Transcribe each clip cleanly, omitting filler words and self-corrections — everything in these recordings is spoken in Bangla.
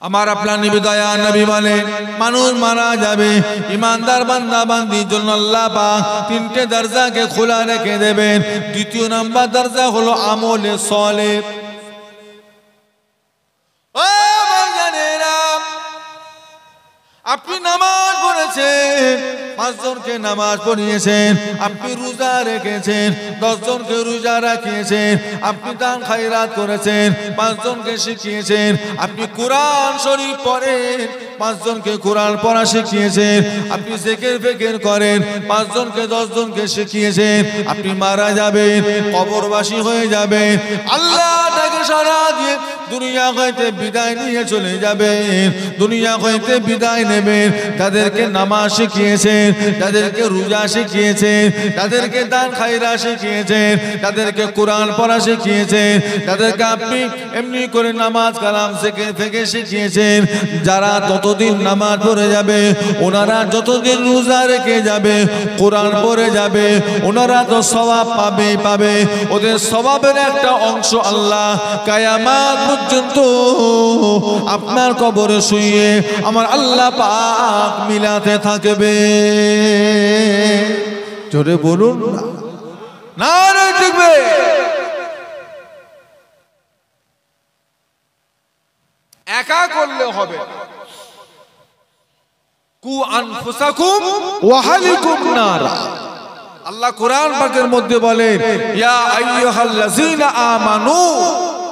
আমার আপনার নবী দয়া নবী বলেন মানুষ মারা যাবে ঈমানদার বান্দা বান্দির জন্য আল্লাহ পাক তিনটে দরজাকে খোলা রেখে দেবেন। দ্বিতীয় নাম্বার দরজা হলো আমলে সালেহ। ও ভাইজানেরা, আপনি নামাজ পড়েছেন, 5 জনকে নামাজ পড়িয়েছেন, আপনি রোজা রেখেছেন, 10 জনকে রোজা রাখিয়েছেন, আপনি দান খায়রাত করেছেন, 5 জনকে শিখিয়েছেন, আপনি কোরআন শরীফ পড়েন, 5 জনকে কোরআন পড়া শিখিয়েছেন, আপনি জিকির ফিকির করেন, 5 জনকে 10 জনকে শিখিয়েছেন, আপনি মারা যাবেন, কবরবাসী হয়ে যাবেন, আল্লাহ তাকে সারা দিয়ে দুনিয়া হইতে বিদায় নিয়ে চলে যাবেন। দুনিয়া হইতে বিদায় নেবেন যাদেরকে নামাজ শিখিয়েছেন, যাদেরকে রোজা শিখিয়েছেন, যাদেরকে দান খায়রা শিখিয়েছেন, যাদেরকে কোরআন পড়া শিখিয়েছেন, যাদেরকে আপনি এমনি করে নামাজ কালাম জিকির ফিকির শিখিয়েছেন, যারা ততদিন নামাজ পড়ে যাবে, ওনারা যতদিন রোজা রেখে যাবে, কোরআন পড়ে যাবে, ওনারা তো সওয়াব পাবে। ওদের সওয়াবের একটা অংশ আল্লাহ কিয়ামত পর্যন্ত আপনার কবরে শুয়ে আমার আল্লাহ পাক মিলাতে থাকবে। জোরে বলুন না, নারে থাকবে। একা করলে হবে। কু আনফুসাকুম ওয়া আহলিকুম নারা। আল্লাহ কোরআন পাকের মধ্যে বলেন ইয়া আইয়ুহাল্লাযীনা আমানু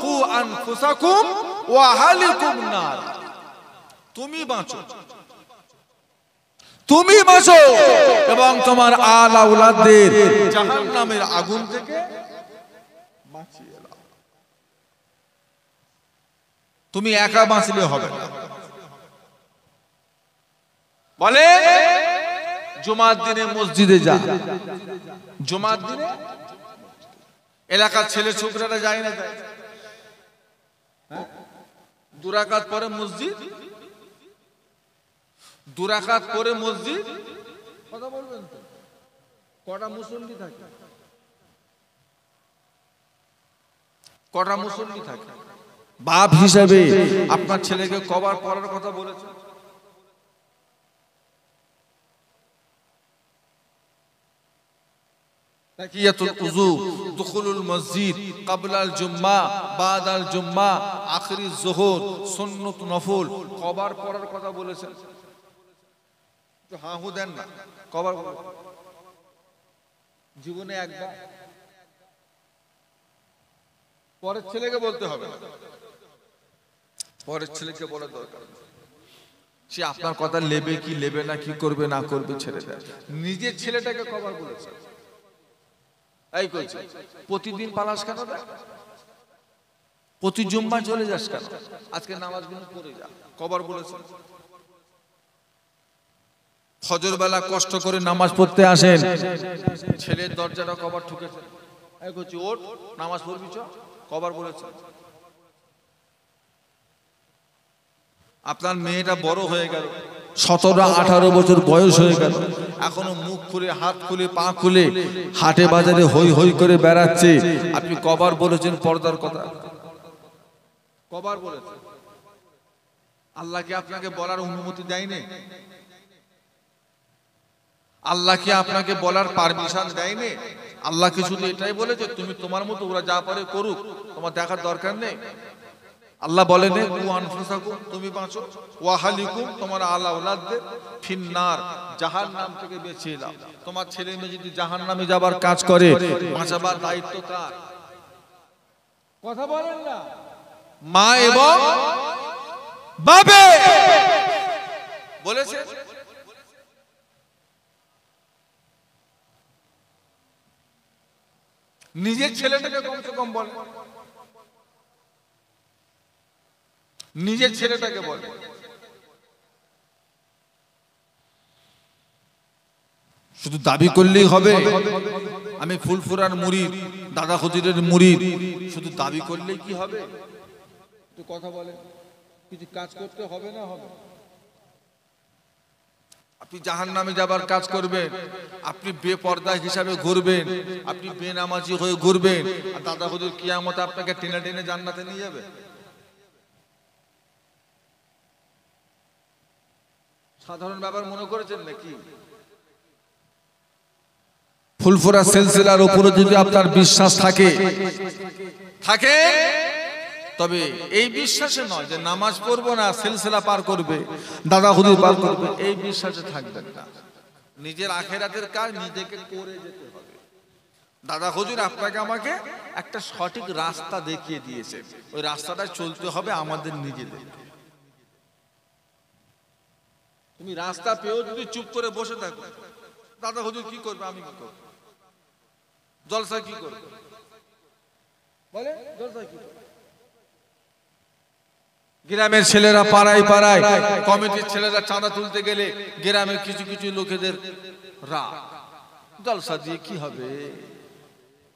কু আনফুসাকুম ওয়া আহলিকুম নারা। তুমি বাঁচো এবং তোমার আল আওলাদদের জাহান্নামের আগুন থেকে বাঁচিয়ে দাও। তুমি একা বাঁচলে হবে না। বলে জুমার দিনে মসজিদে যা। জুমার দিনে এলাকার ছেলে ছোকরারা যায় না, যায় 2 রাকাত পরে মসজিদ, 2 রাকাত পরে মসজিদ। কথা বলবেন তো, কটা মুসল্লি থাকে? কটা মুসল্লি থাকে? বাপ হিসাবে আপনার ছেলেকে কবার পড়ার কথা বলেছে? তাকিয়াতুল উযু, দুখুলুল মসজিদ, ক্বাবলাল জুম্মা, বাদাল জুম্মা, আখিরি যোহর, সুন্নত নফল, কবার পড়ার কথা বলেছেন? তো হ্যাঁ হু দেন না, কবার জীবনে একবার? পরের ছেলেকে বলতে হবে না, পরের ছেলেকে বলা দরকার। সে আপনার কথা নেবে কি নেবে না, কি করবে না করবে ছেড়ে দেয়। নিজের ছেলেটাকে কবার বলেছে? এই কইছে প্রতিদিন পালাস কেন? প্রতি জুম্মা চলে যাস কেন? আজকে নামাজগুলো পড়ে যা। কবার বলেছে? ফজর বেলা কষ্ট করে নামাজ পড়তে আসেন, ছেলের দরজাটা কবার ঠুকেছে? এই কইছে ওঠ নামাজ পড়বি চ। কবার বলেছে? আপনার মেয়েটা বড় হয়ে গেল, 17-18 বছর বয়স হয়ে গেল, এখনো মুখ খুলে হাত খুলে পা খুলে হাটে বাজারে হই হই করে বেড়াচ্ছে। আপনি কবার বলেছেন পর্দার কথা? কবার বলেছেন? আল্লাহ কি আপনাকে বলার অনুমতি দেয়নি? আল্লাহ কি আপনাকে বলার পারমিশন দেয়নি? আল্লাহ কি শুধু এটাই বলেছে তুমি তোমার মতো ওরা যা পারে করুক, তোমার দেখার দরকার নেই? আল্লাহ বলেন কু আনফুসাকুম, তুমি বাঁচো, ওয়া আহলিকুম, তোমার আল আওলাদদের ফিন্নার, জাহান্নাম থেকে বাঁচিয়ে দাও। তোমার ছেলে মেয়ে যদি জাহান্নামে যাবার কাজ করে, বাঁচাবার দায়িত্ব কার? কথা বলেন না। মা এবং বাবা বলেছে। নিজের ছেলেটাকে কমসে কম বলে, নিজের ছেলেটাকে বলে। শুধু দাবি করলেই হবে আমি ফুলফুরার মুরিদ, দাদা হুজুরের মুরিদ, শুধু দাবি করলেই কি হবে? তো কথা বলে কিছু কাজ করতে হবে না? হবে। আপনি জাহান্নামে যাবার কাজ করবেন, আপনি বেপর্দা হিসাবে ঘুরবেন, আপনি বেনামাজি হয়ে ঘুরবেন, আর দাদা হুজুর কিয়ামতে আপনাকে টেনে টেনে জান্নাতে নিয়ে যাবে। সাধারণ ব্যাপার মনে করেছেন নাকি? ফুলফুরা সিলসিলার উপরে যদি আপনার বিশ্বাস থাকে তবে এই বিশ্বাসে নয় যে নামাজ পড়বো না সিলসিলা পার করবে, দাদা হুজুর পার করবে, এই বিশ্বাসে থাকবেন না। নিজের আখেরাতের কাজ নিজেকে করে যেতে হবে। দাদা হুজুর আপনাকে আমাকে একটা সঠিক রাস্তা দেখিয়ে দিয়েছে, ওই রাস্তাটা চলতে হবে আমাদের নিজেদের। তুমি রাস্তা পেয়েও যদি চুপ করে বসে থাকো, দাদা হুজুর কি করবে, আমি কি করবো, জলসা কি করবে, বলে জলসা কি করবে। গ্রামের ছেলেরা পাড়ায় পাড়ায়, কমিটির ছেলেরা চাঁদা তুলতে গেলে গ্রামের কিছু কিছু লোকেদের রাগ, জলসা দিয়ে কি হবে,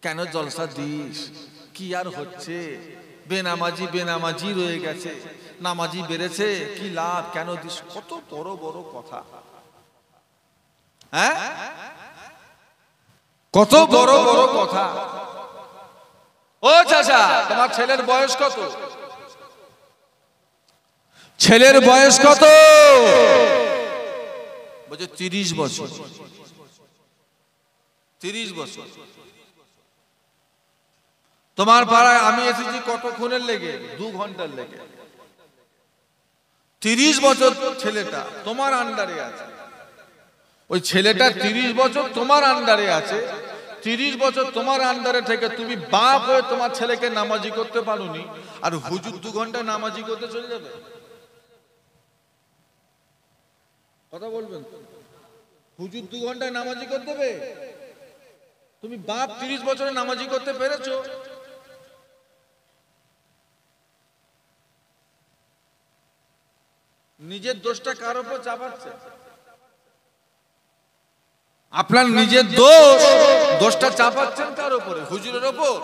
কেন জলসা দিস, কি আর হচ্ছে, বেনামাজি বেনামাজি রয়ে গেছে, নামাজি বেড়েছে, কি লাভ, কেন দিস, কত বড় বড় কথা। হ্যাঁ, কত বড় বড় কথা। ও চাচা, তোমার ছেলের বয়স কত, ছেলের বয়স কত, বলছে 30 বছর। 30 বছর। তোমার পাড়ায় আমি এসেছি কতক্ষণের লেগে, 2 ঘন্টার লেগে। 30 বছর ছেলেটা তোমার আন্ডারে আছে, ওই ছেলেটা 30 বছর তোমার আন্ডারে আছে। 30 বছর তোমার আন্ডারে থেকে তুমি বাপ হয়ে তোমার ছেলেকে নামাজি করতে পারোনি, আর হুজুর 2 ঘন্টা নামাজি করতে চলে যাবে। কথা বলবেন, হুজুর 2 ঘন্টায় নামাজি করতে দেবে, তুমি বাপ 30 বছরে নামাজি করতে পেরেছো। নিজের দোষটা কার উপর চাপাচ্ছে, আপনার নিজের দোষটা চাপাচ্ছেন কার উপরে, হুজুরের উপর।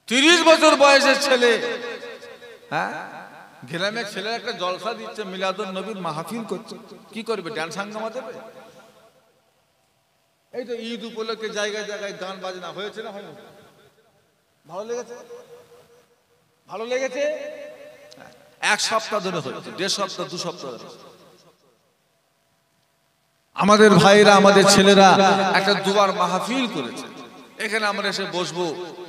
30 বছর বয়সের ছেলে, হ্যাঁ, গ্রামের ছেলে একটা জলসা দিচ্ছে, মিলাদুন নবীর মাহফিল করছে, কি করবে, ডান্স হাঙ্গামা দেবে। এই তো ঈদ উপলক্ষে জায়গায় জায়গায় গান বাজনা হয়েছে না, হয়নি? ভালো লেগেছে, ভালো লেগেছে। 1 সপ্তাহ ধরে হচ্ছে, 1.5 সপ্তাহ 2 সপ্তাহ ধরে। আমাদের ভাইরা, আমাদের ছেলেরা একটা দুয়ার মাহফিল করেছে, এখানে আমরা এসে বসবো,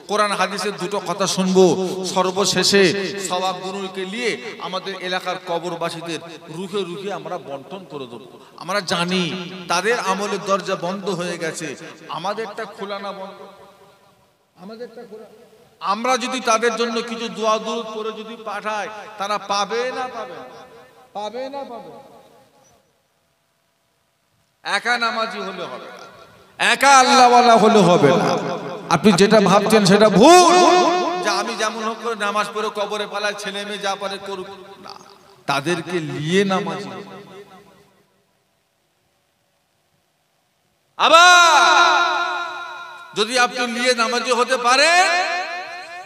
কোরআন হাদিসের 2টো কথা শুনবো, সর্বশেষে সওয়াব গুরুকে নিয়ে আমাদের এলাকার কবরবাসীদের রুখে রুখে আমরা বন্টন করে দেবো। আমরা জানি তাদের আমলের দরজা বন্ধ হয়ে গেছে, আমাদেরটা খোলা না বন্ধ, আমাদেরটা খোলা। আমরা যদি তাদের জন্য কিছু দোয়া দুরূদ করে যদি পাঠাই, তারা পাবে না পাবে, পাবে না পাবে। একা নামাজি হলে হবে না, একা আল্লাহওয়ালা হলে হবে না। আপনি যেটা ভাবছেন সেটা ভুল, যে আমি যেমন হোক করে নামাজ পড়ে কবরে পালাই, ছেলে মেয়ে যা পারে করুক না, তাদেরকে নিয়ে নামাজি। আবার যদি আপনি নিয়ে নামাজি হতে পারেন,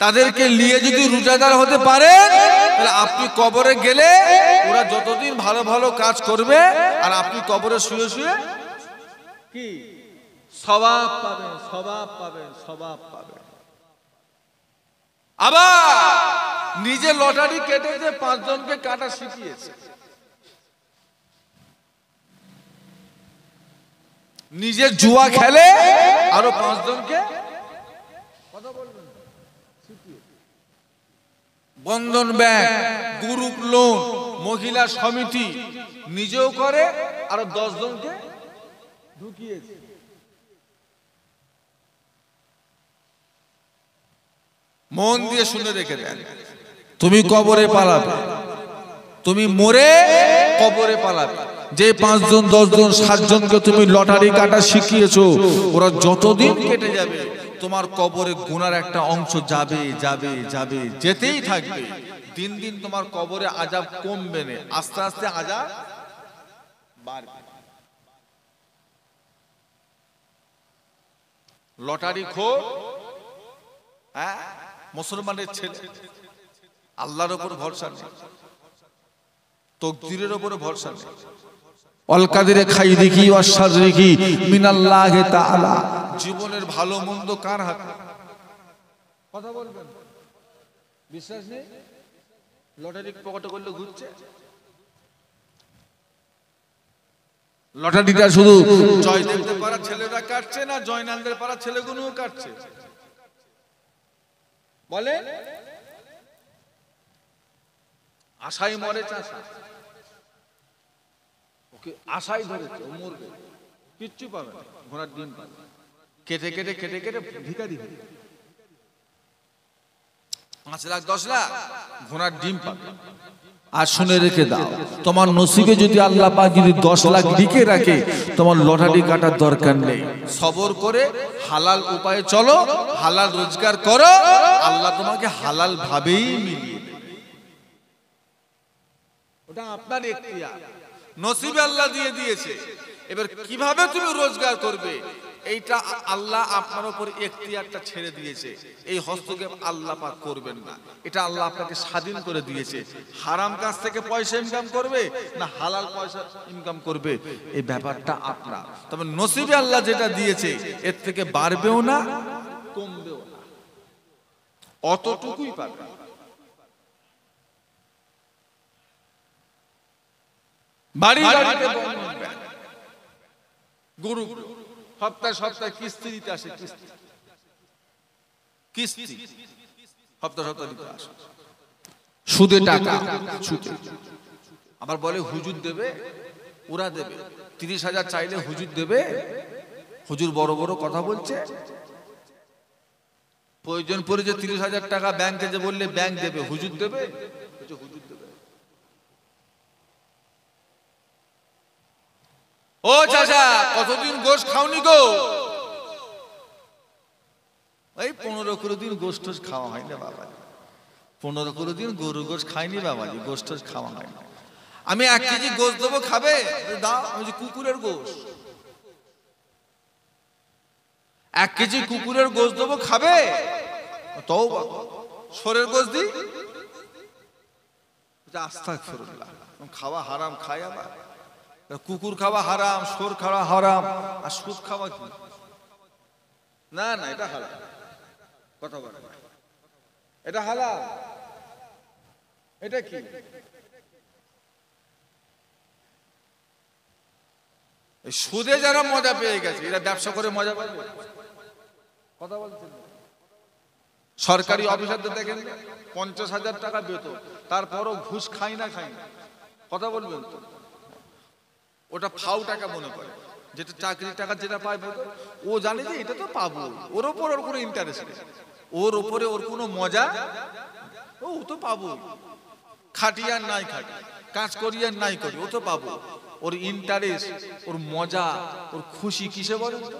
তাদেরকে নিয়ে যদি রোজাদার হতে পারেন, তাহলে আপনি কবরে গেলে ওরা যতদিন ভালো ভালো কাজ করবে, আর আপনি কবরে শুয়ে শুয়ে কি সওয়াব পাবেন, সওয়াব পাবেন, সওয়াব পাবেন। আবার নিজে লটারি কেটেছে, 5 জনকে কাটা শিখিয়েছে, নিজে জুয়া খেলে আরো 5 জনকে, কথা বলবেন, বন্ধন ব্যাংক, গ্রুপ লোন, মহিলা সমিতি নিজেও করে, আরো 10 জনকে ঢুকিয়েছে। মন দিয়ে শুনে রেখে দেন, তুমি কবরে পালাবে, তুমি মরে কবরে পালাবে। যে 5 জন 10 জন 7 জনকে তুমি লটারি কাটা শিখিয়েছো, ওরা যতদিন কেটে যাবে তোমার কবরে গুনার একটা অংশ যাবে যাবে যাবে, যেতেই থাকবে। দিন দিন তোমার কবরে আযাব কমবে না, আস্তে আস্তে আযাব বাড়বে। লটারি খোর, হ্যাঁ, মুসলমানের ছেলে, আল্লাহর উপর ভরসা নেই, তাকদীরের উপর ভরসা নেই। অল কাদিরে খাইরিহি ওয়া শাররিহি মিনাল্লাহি তাআলা। জীবনের ভালো মন্দ কার হাতে, কথা বলবেন, বিশ্বাস নেই, লটারি পকেটে করলে ঘুরছে। লটারিটা শুধু জয়দেবদের পাড়ার ছেলেরা কাটছে না জয়নালদের পাড়ার ছেলেগুলোও কাটছে? বলে আশাই মরে চাষা, ওকে আশাই ধরেছে, ও মরবে, কিচ্ছু পাবে না, ঘোড়ার ডিম পাবে, কেটে কেটে কেটে কেটে ভিখারি হবে, 5 লাখ 10 লাখ ঘোড়ার ডিম পাবে। আর শুনে রেখে দাও, তোমার নসিবে যদি আল্লাহ পাক যদি 10 লাখ লিখে রাখে, তোমার লটারি কাটার দরকার নেই। সবর করে হালাল উপায়ে চলো, হালাল রোজগার করো, আল্লাহ তোমাকে হালাল ভাবেই মিলিয়ে দেবে। ওটা আপনার ইখতিয়ার, নসিবে আল্লাহ দিয়ে দিয়েছে। এবার কিভাবে তুমি রোজগার করবে এইটা আল্লাহ আপনার উপর ইখতিয়ারটা ছেড়ে দিয়েছে। এই হস্তক্ষেপ আল্লাহ পাক করবেন না, এটা আল্লাহ আপনাকে স্বাধীন করে দিয়েছে। হারাম কাজ থেকে পয়সা ইনকাম করবে না হালাল পয়সা ইনকাম করবে, এই ব্যাপারটা আপনার। তবে নসিবে আল্লাহ যেটা দিয়েছে এর থেকে বাড়বেও না কমবেও না, অতটুকুই পাবে। বাড়ি বাড়িতে গরু সপ্তাহে সপ্তাহে কিস্তি দিতে আসে, কিস্তি সপ্তাহে সপ্তাহে দিতে আসে, সুদে টাকা। আবার বলে হুজুর দেবে, ওরা দেবে। 30,000 চাইলে হুজুর দেবে? হুজুর বড় বড় কথা বলছে। প্রয়োজন পড়ে যে 30,000 টাকা ব্যাংকে যে বললে ব্যাংক দেবে, হুজুর দেবে? হুজুর দেবে। ও চাচা কতদিন গোশ খাওনি গো? এই 15-20 দিন গোশ টোশ খাওয়া হয় না বাবা, 15-20 দিন গরু গোশ খাইনি বাবাজি, গোশ টোশ খাওয়া হয় না। আমি 1 কেজি গোশ দেবো, খাবে? দাও। আমি যে কুকুরের গোশ, 1 কেজি কুকুরের গোশ দেবো, খাবে? তো সরের গোশ দিই, আস্তাগফিরুল্লাহ, খাওয়া হারাম, খায় আবার। কুকুর খাওয়া হারাম, সর খাওয়া হারাম, আর সুদ খাওয়া কি? না না, এটা হালাল। কথা বলে এটা হালাল, এটা কি? সুদে যারা মজা পেয়ে গেছে এরা ব্যবসা করে মজা পাবে? কথা বলছেন। সরকারি অফিসারদের দেখেন 50,000 টাকা বেতন, তারপরও ঘুষ খাই না খাই না। কথা বলবেন তো? ওটা ফাউ টাকা মনে করে, যেটা চাকরির টাকা যেটা পায় ও জানে যে এটা তো পাবো, ওর ওপর ওর কোনো ইন্টারেস্ট নেই, ওর ওপরে ওর কোনো মজা, ও তো পাবো, খাটিয়ার নাই খাটি, কাজ করিয়ার নাই করি, ও তো পাবো। ওর ইন্টারেস্ট, ওর মজা, ওর খুশি কিসে বলেন তো?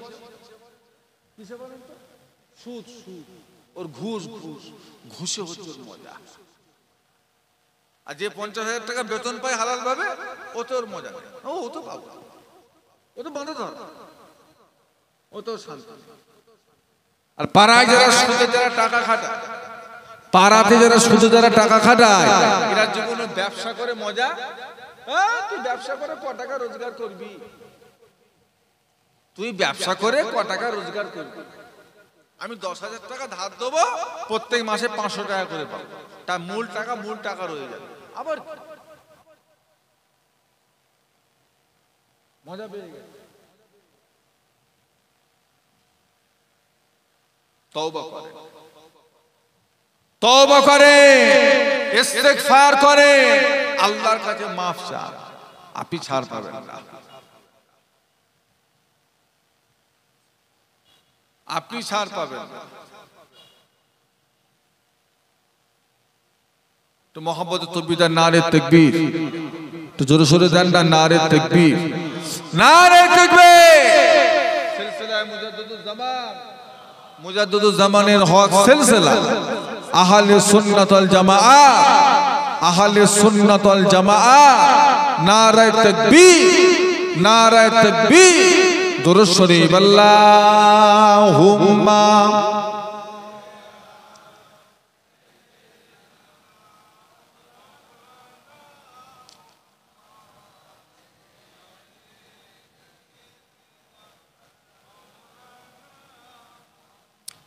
কিসে বলেন তো? সুদ, সুদ, ওর ঘুষ, ঘুষ, ঘুষে হচ্ছে ওর মজা। আর যে 50,000 টাকা বেতন পায় হালাল ভাবে, ও তো ওর মজা নেই, ও তো পাবো, ও তো বাঁধা ধর, ও তো শান্তি। আর পাড়ায় যারা সুদে যারা টাকা খাটায়, পাড়াতে যারা সুদে যারা টাকা খাটায়, এরা জীবনে ব্যবসা করে মজা। তুই ব্যবসা করে ক টাকা রোজগার করবি? তুই ব্যবসা করে ক টাকা রোজগার করবি? আমি 10,000 টাকা ধার দেবো, প্রত্যেক মাসে 500 টাকা করে পাবো, তার মূল টাকা রয়ে যাবে। আবার মজা পেয়ে গেছে। তওবা করে, তওবা করে, ইস্তেগফার করে, আল্লাহর কাছে মাফ চান, আপনি ছাড় পাবেন না, আপনি ছাড় পাবেন না। তো মোহাম্মদ তকবীর, নারে তাকবীর, তো জোরে সোরে দেন না, নারে তাকবীর, নারে তাকবীর। সিলসিলা মুজাদ্দিদুজ জামান, মুজাদ্দিদুজ জামানের হক সিলসিলা আহলে সুন্নাত ওয়াল জামাআহ, আহলে সুন্নাত ওয়াল জামাআহ, নারে তাকবীর, নারে তাকবীর, দুরূদ শরীফ, আল্লাহুম্মা।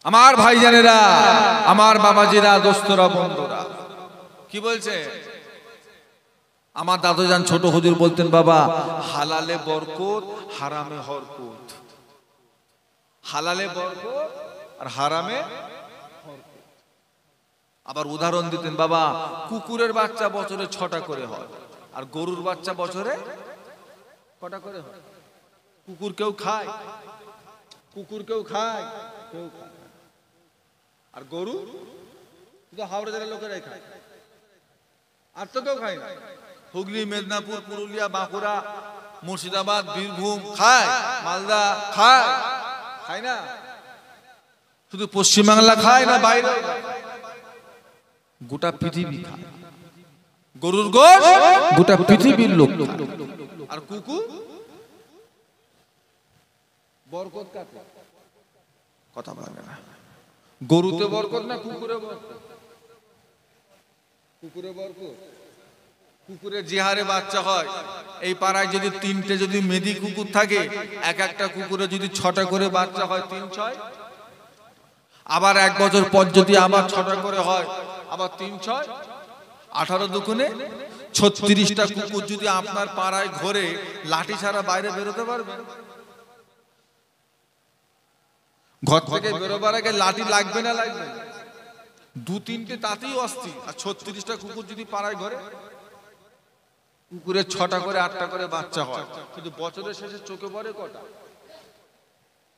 আমার ভাইজানেরা, আমার বাবাজিরা, দোস্তরা, বন্ধুরা, কি বলছে? আমার দাদু যান ছোট হুজুর বলতেন, বাবা হালালে বরকত হারামে হরকত। হালালে বরকত আর হারামে। আবার উদাহরণ দিতেন, বাবা কুকুরের বাচ্চা বছরে 6টা করে হয়, আর গরুর বাচ্চা বছরে কটা করে হয়? কুকুর কেউ খায়, কুকুর কেউ খায়, কেউ খায়। আর গরু শুধু হাওড়া জেলার লোকেরাই খায়, আর তো কেউ খায় না। হুগলি, মেদিনীপুর, পুরুলিয়া, বাঁকুড়া, মুর্শিদাবাদ, বীরভূম খায়, মালদা খায়, খায় না। শুধু পশ্চিমবাংলা খায় না, বাইরে গোটা পৃথিবী খায়। গরুর গোশ গোটা পৃথিবীর লোক খায়। আর কুকুর বরকত কাকে? কথা বলে না। গরুতে বরকত না কুকুরে বরকত? কুকুরে বরকত। কুকুরের যে হারে বাচ্চা হয়, এই পাড়ায় যদি 3টে যদি মেদি কুকুর থাকে, এক একটা কুকুরে যদি 6টা করে বাচ্চা হয়, 3 6, আবার 1 বছর পর যদি আবার 6টা করে হয়, আবার 3 6 18 দুগুণে 36টা কুকুর যদি আপনার পাড়ায় ঘোরে, লাঠি ছাড়া বাইরে বেরোতে পারবে? ঘর থেকে বেরোবার আগে লাঠি লাগবে না লাগবে? 2-3টে তাতেই অস্থির। আর 36টা কুকুর যদি পাড়ায় ঘরে, কুকুরের 6টা করে 8টা করে বাচ্চা হয়, কিন্তু বছরের শেষে চোখে পড়ে কটা?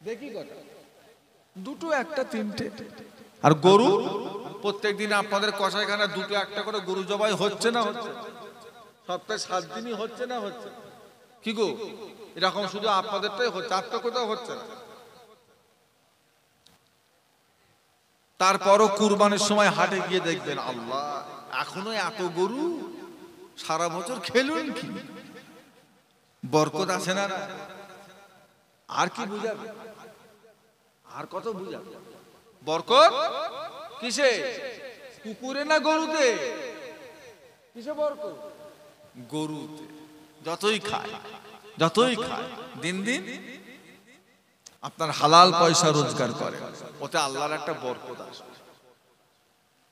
দেখি কটা? 2টো, 1টা, 3টে। আর গরু প্রত্যেক দিন আপনাদের কষাইখানা 2টো 1টা করে গরু জবাই হচ্ছে না হচ্ছে? সপ্তাহে 7 দিনই হচ্ছে না হচ্ছে? কি গো, এরকম শুধু আপনাদেরটাই হচ্ছে, আর তো কোথাও হচ্ছে না। তারপরও কুরবানির সময় হাটে গিয়ে দেখবেন, আল্লাহ এখনো এত গরু, সারা বছর খেলুন কি? বরকত আছে না? আর কি বুঝাবে? আর কত বুঝাবে? বরকত কিসে? কুকুরে না গরুতে? কিসে বরকত? গরুতে। যতই খায়, যতই খায়, দিন দিন আপনার হালাল পয়সা রোজগার করে, ওতে আল্লাহর একটা বরকত আসবে,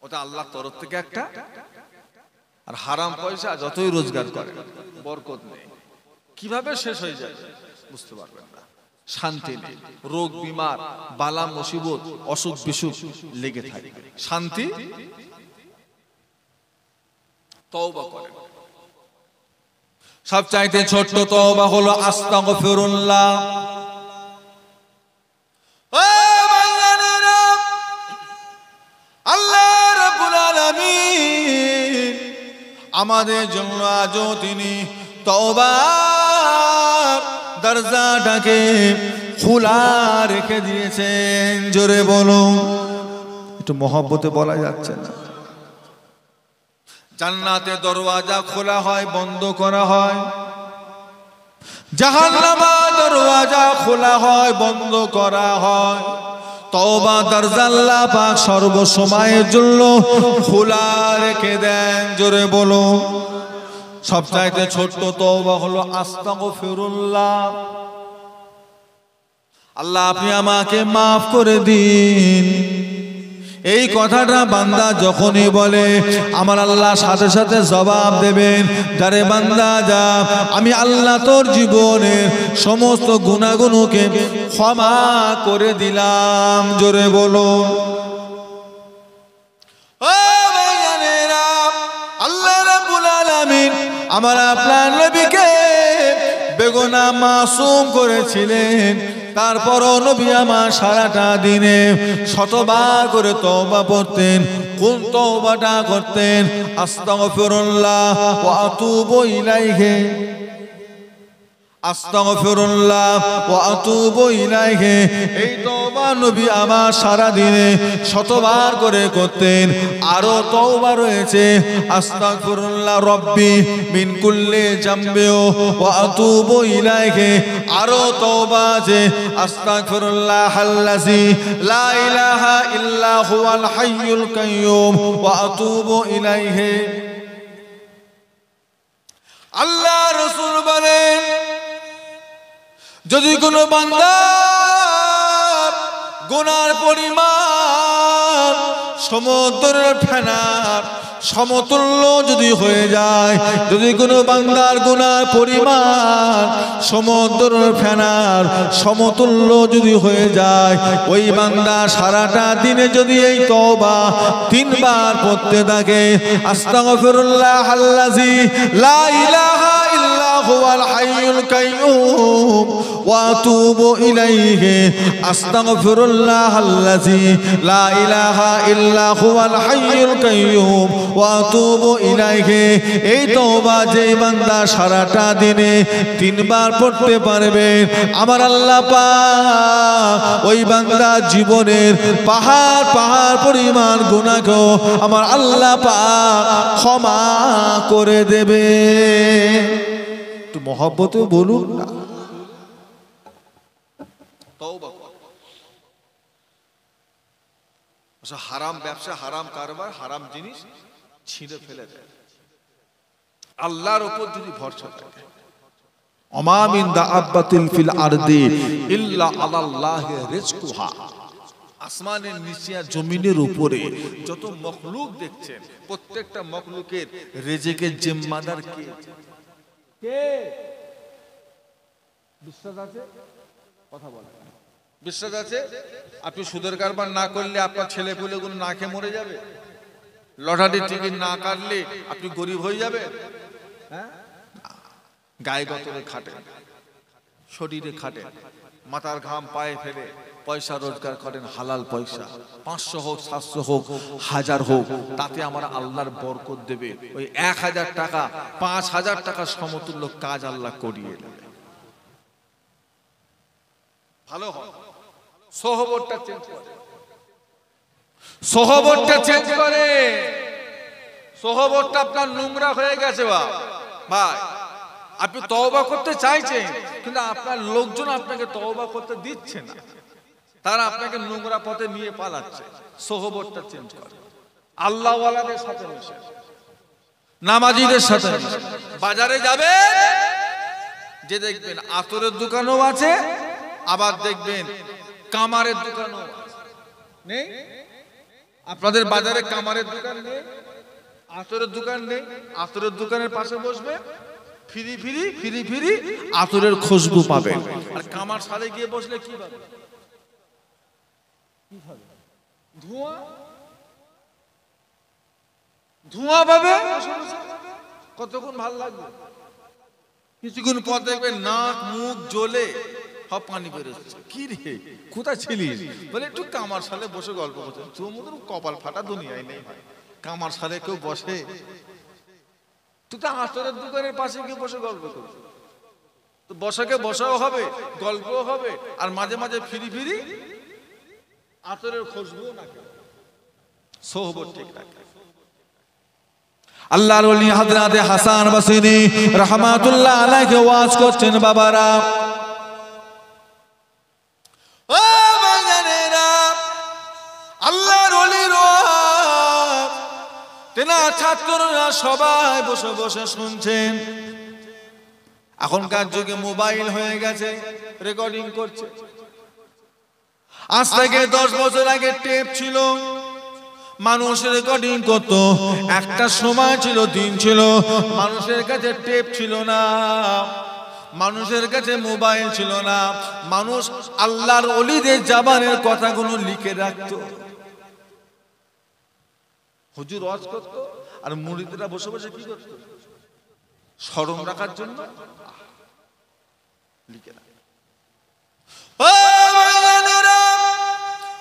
ওতে আল্লাহর তরফ থেকে একটা। আর হারাম পয়সা যতই রোজগার করে, বরকত নেই। কিভাবে শেষ হয়ে যায় বুঝতে পারবেন না। শান্তি নেই, রোগ বিমার, বালা মুসিবত, অসুখ বিসুখ লেগে থাকে। শান্তি। তওবা করেন। সবচাইতে ছোট্ট তওবা হলো আস্তাগফিরুল্লাহ। আল্লাহ রাব্বুল আলামিন আমাদের জন্য আজও তিনি তওবার দরজাটাকে খোলা রেখে দিয়েছেন। জোরে বলুন, একটু মহব্বতে বলা যাচ্ছে না? জান্নাতের দরওয়াজা খোলা হয়, বন্ধ করা হয়। জাহান্নামের দরওয়াজা খোলা হয়, বন্ধ করা হয়। তওবা দরজা আল্লাহ পাক সর্বসময়ের জন্য খোলা রেখে দেন। জোরে বলো। সবচাইতে ছোট্ট তওবা হলো আস্তাগফিরুল্লাহ। আল্লাহ আপনি আমাকে মাফ করে দিন। এই কথাটা বান্দা যখনই বলে, আমার আল্লাহ সাথে সাথে জবাব দেবেন, যারে বান্দা যা, আমি আল্লাহ তোর জীবনের সমস্ত গুনাহগুলোকে ক্ষমা করে দিলাম। জোরে বলো। ও ভাইজানেরা, আল্লাহ রাব্বুল আলামিন আমার আপনার নবীকে বেগুনাহ মাসুম করেছিলেন। তারপরও নবী আমার সারাটা দিনে শতবার করে তওবা পড়তেন। কোন তওবাটা করতেন? আস্তাগফিরুল্লাহ ওয়া আতুবু ইলাইহি, আস্তাগফিরুল্লাহ ওয়া আতুবু ইলাইহি। এই তওবা নবী আমার সারা দিনে শতবার করে করতেন। আরো তওবা রয়েছে, আস্তাগফিরুল্লাহ রব্বি মিন কুল্লি জামবি ওয়া আতুবু ইলাইহি। আরো তওবা আছে, আস্তাগফিরুল্লাহ আল্লাযী লা ইলাহা ইল্লা হুয়াল হাইয়ুল কাইয়্যুম ওয়া আতুবু ইলাইহি। আল্লাহ রাসূল বলেন, যদি কোনো বান্দার গুনার পরিমাণ সমুদ্রের ফেনার সমতুল্য যদি হয়ে যায়, যদি কোনো বান্দার গুনার পরিমাণ সমুদ্র ফেনার সমতুল্য যদি হয়ে যায়, ওই বান্দা সারাটা দিনে যদি এই তওবা 3 বার পড়তে থাকে, আস্তাগফিরুল্লাহ আল্লাযী লা ইলাহা ইল্লা হুয়াল হাইয়ুল কাইয়্যুম ওয়া আতুবু ইলাইহি, আস্তাগফিরুল্লাহ আল্লাযী লা ইলাহা ইল্লা হুয়াল হাইয়ুল কাইয়্যুম ওয়া আতুবু ইলাইহি। এই তওবা যে বান্দা সারাটা দিনে 3 বার পড়তে পারবে, আমার আল্লাহ পাক ওই বান্দা জীবনের পাহাড় পাহাড় পরিমাণ গুনাহকে আমার আল্লাহ পাক ক্ষমা করে দেবে। একটু মহব্বতে বলুন না। তওবা হারাম ব্যবসা, হারাম কারবার, হারাম জিনিস ছিঁড়ে ফেলে দেয়। আল্লাহর উপর যদি ভরসা থাকে, ওমা মিন দাআবাতিন ফিল আরদি ইল্লা আলাল্লাহি রিজকুহা, আসমানের নিচে আর জমিনের উপরে যত মখলুক দেখছেন, প্রত্যেকটা মখলুকের রিজিকের জিম্মাদার কে? কে? বিশ্বাস আছে? কথা বলেন। বিশ্বাস আছে? আপনি সুদের কারবার না করলে আপনার ছেলে পুলেগুলো না খেয়ে মরে যাবে? লটারির টিকিট না কাটলে আপনি গরিব হয়ে যাবে? হ্যাঁ, গায়ে গতরে খাটেন, শরীরে খাটেন, মাথার ঘাম পায়ে ফেলে পয়সা রোজগার করেন, হালাল পয়সা, 500 হোক 700 হোক 1000 হোক, তাতে আমার আল্লাহর বরকত দেবে। ওই 1000 টাকা 5000 টাকা সমতুল্য কাজ আল্লাহ করিয়ে দেবে। ভালো হয় সোহবতটা চেঞ্জ করে, সোহবতটা চেঞ্জ করে। সোহবতটা আপনার নোংরা হয়ে গেছে ভাই, আপনি তওবা করতে চাইছেন কিন্তু আপনার লোকজন আপনাকে তওবা করতে দিচ্ছে না, তারা আপনাকে নোংরা পথে নিয়ে পালাচ্ছে। সোহবতটা চেঞ্জ করে। আল্লাহ ওয়ালাদের সাথে মিশে, নামাজীদের সাথে মিশে। বাজারে যাবে যে দেখবেন আতরের দোকানও আছে, আবার দেখবেন কামারের দোকানও নেই। আপনাদের বাজারে কামারের দোকান নেই, আতরের দোকান নেই। আতরের দোকানের পাশে বসবে, ফিরি ফিরি ফিরি ফিরি আতরের খুশবু পাবে। আর কামার সাথে গিয়ে বসলে কি পাবে? ধোঁয়া, ধোঁয়া পাবে। কতক্ষণ ভালো লাগবে, কিছুক্ষণ পর দেখবেন নাক মুখ জ্বলে সব পানি বেরোচ্ছে। কি রে, কোথায় ছিলিস? বলে একটু কামার সালে বসে গল্প করছে। তোর মতন কপাল ফাটা দুনিয়ায় নেই ভাই, কামার সালে কেউ বসে? তুই তো আতরের দোকানের পাশে গিয়ে বসে গল্প করছিস। তো বসাকে বসাও হবে, গল্পও হবে, আর মাঝে মাঝে ফিরি ফিরি আতরের খুশবুও না। সোহবত ঠিক রাখে। আল্লাহর ওলি হযরত হাসান বসরি রাহমাতুল্লাহ আলাইহি ওয়াজ করছেন, বাবারা ও বাজানেরা, আল্লাহর ওলির ওয়াজ তেনা ছাত্ররা সবাই বসে বসে শুনছেন। এখনকার যুগে মোবাইল হয়ে গেছে, রেকর্ডিং করছে। আজ থেকে 10 বছর আগে টেপ ছিল, মানুষ রেকর্ডিং করত। একটা সময় ছিল, দিন ছিল, মানুষের কাছে টেপ ছিল না, মানুষের কাছে মোবাইল ছিল না। মানুষ আল্লাহর ওলিদের জবানের কথাগুলো লিখে রাখতো। হুজুর ওয়াজ করত আর মুরিদরা বসে বসে কি করত? স্মরণ রাখার জন্য লিখে রাখত।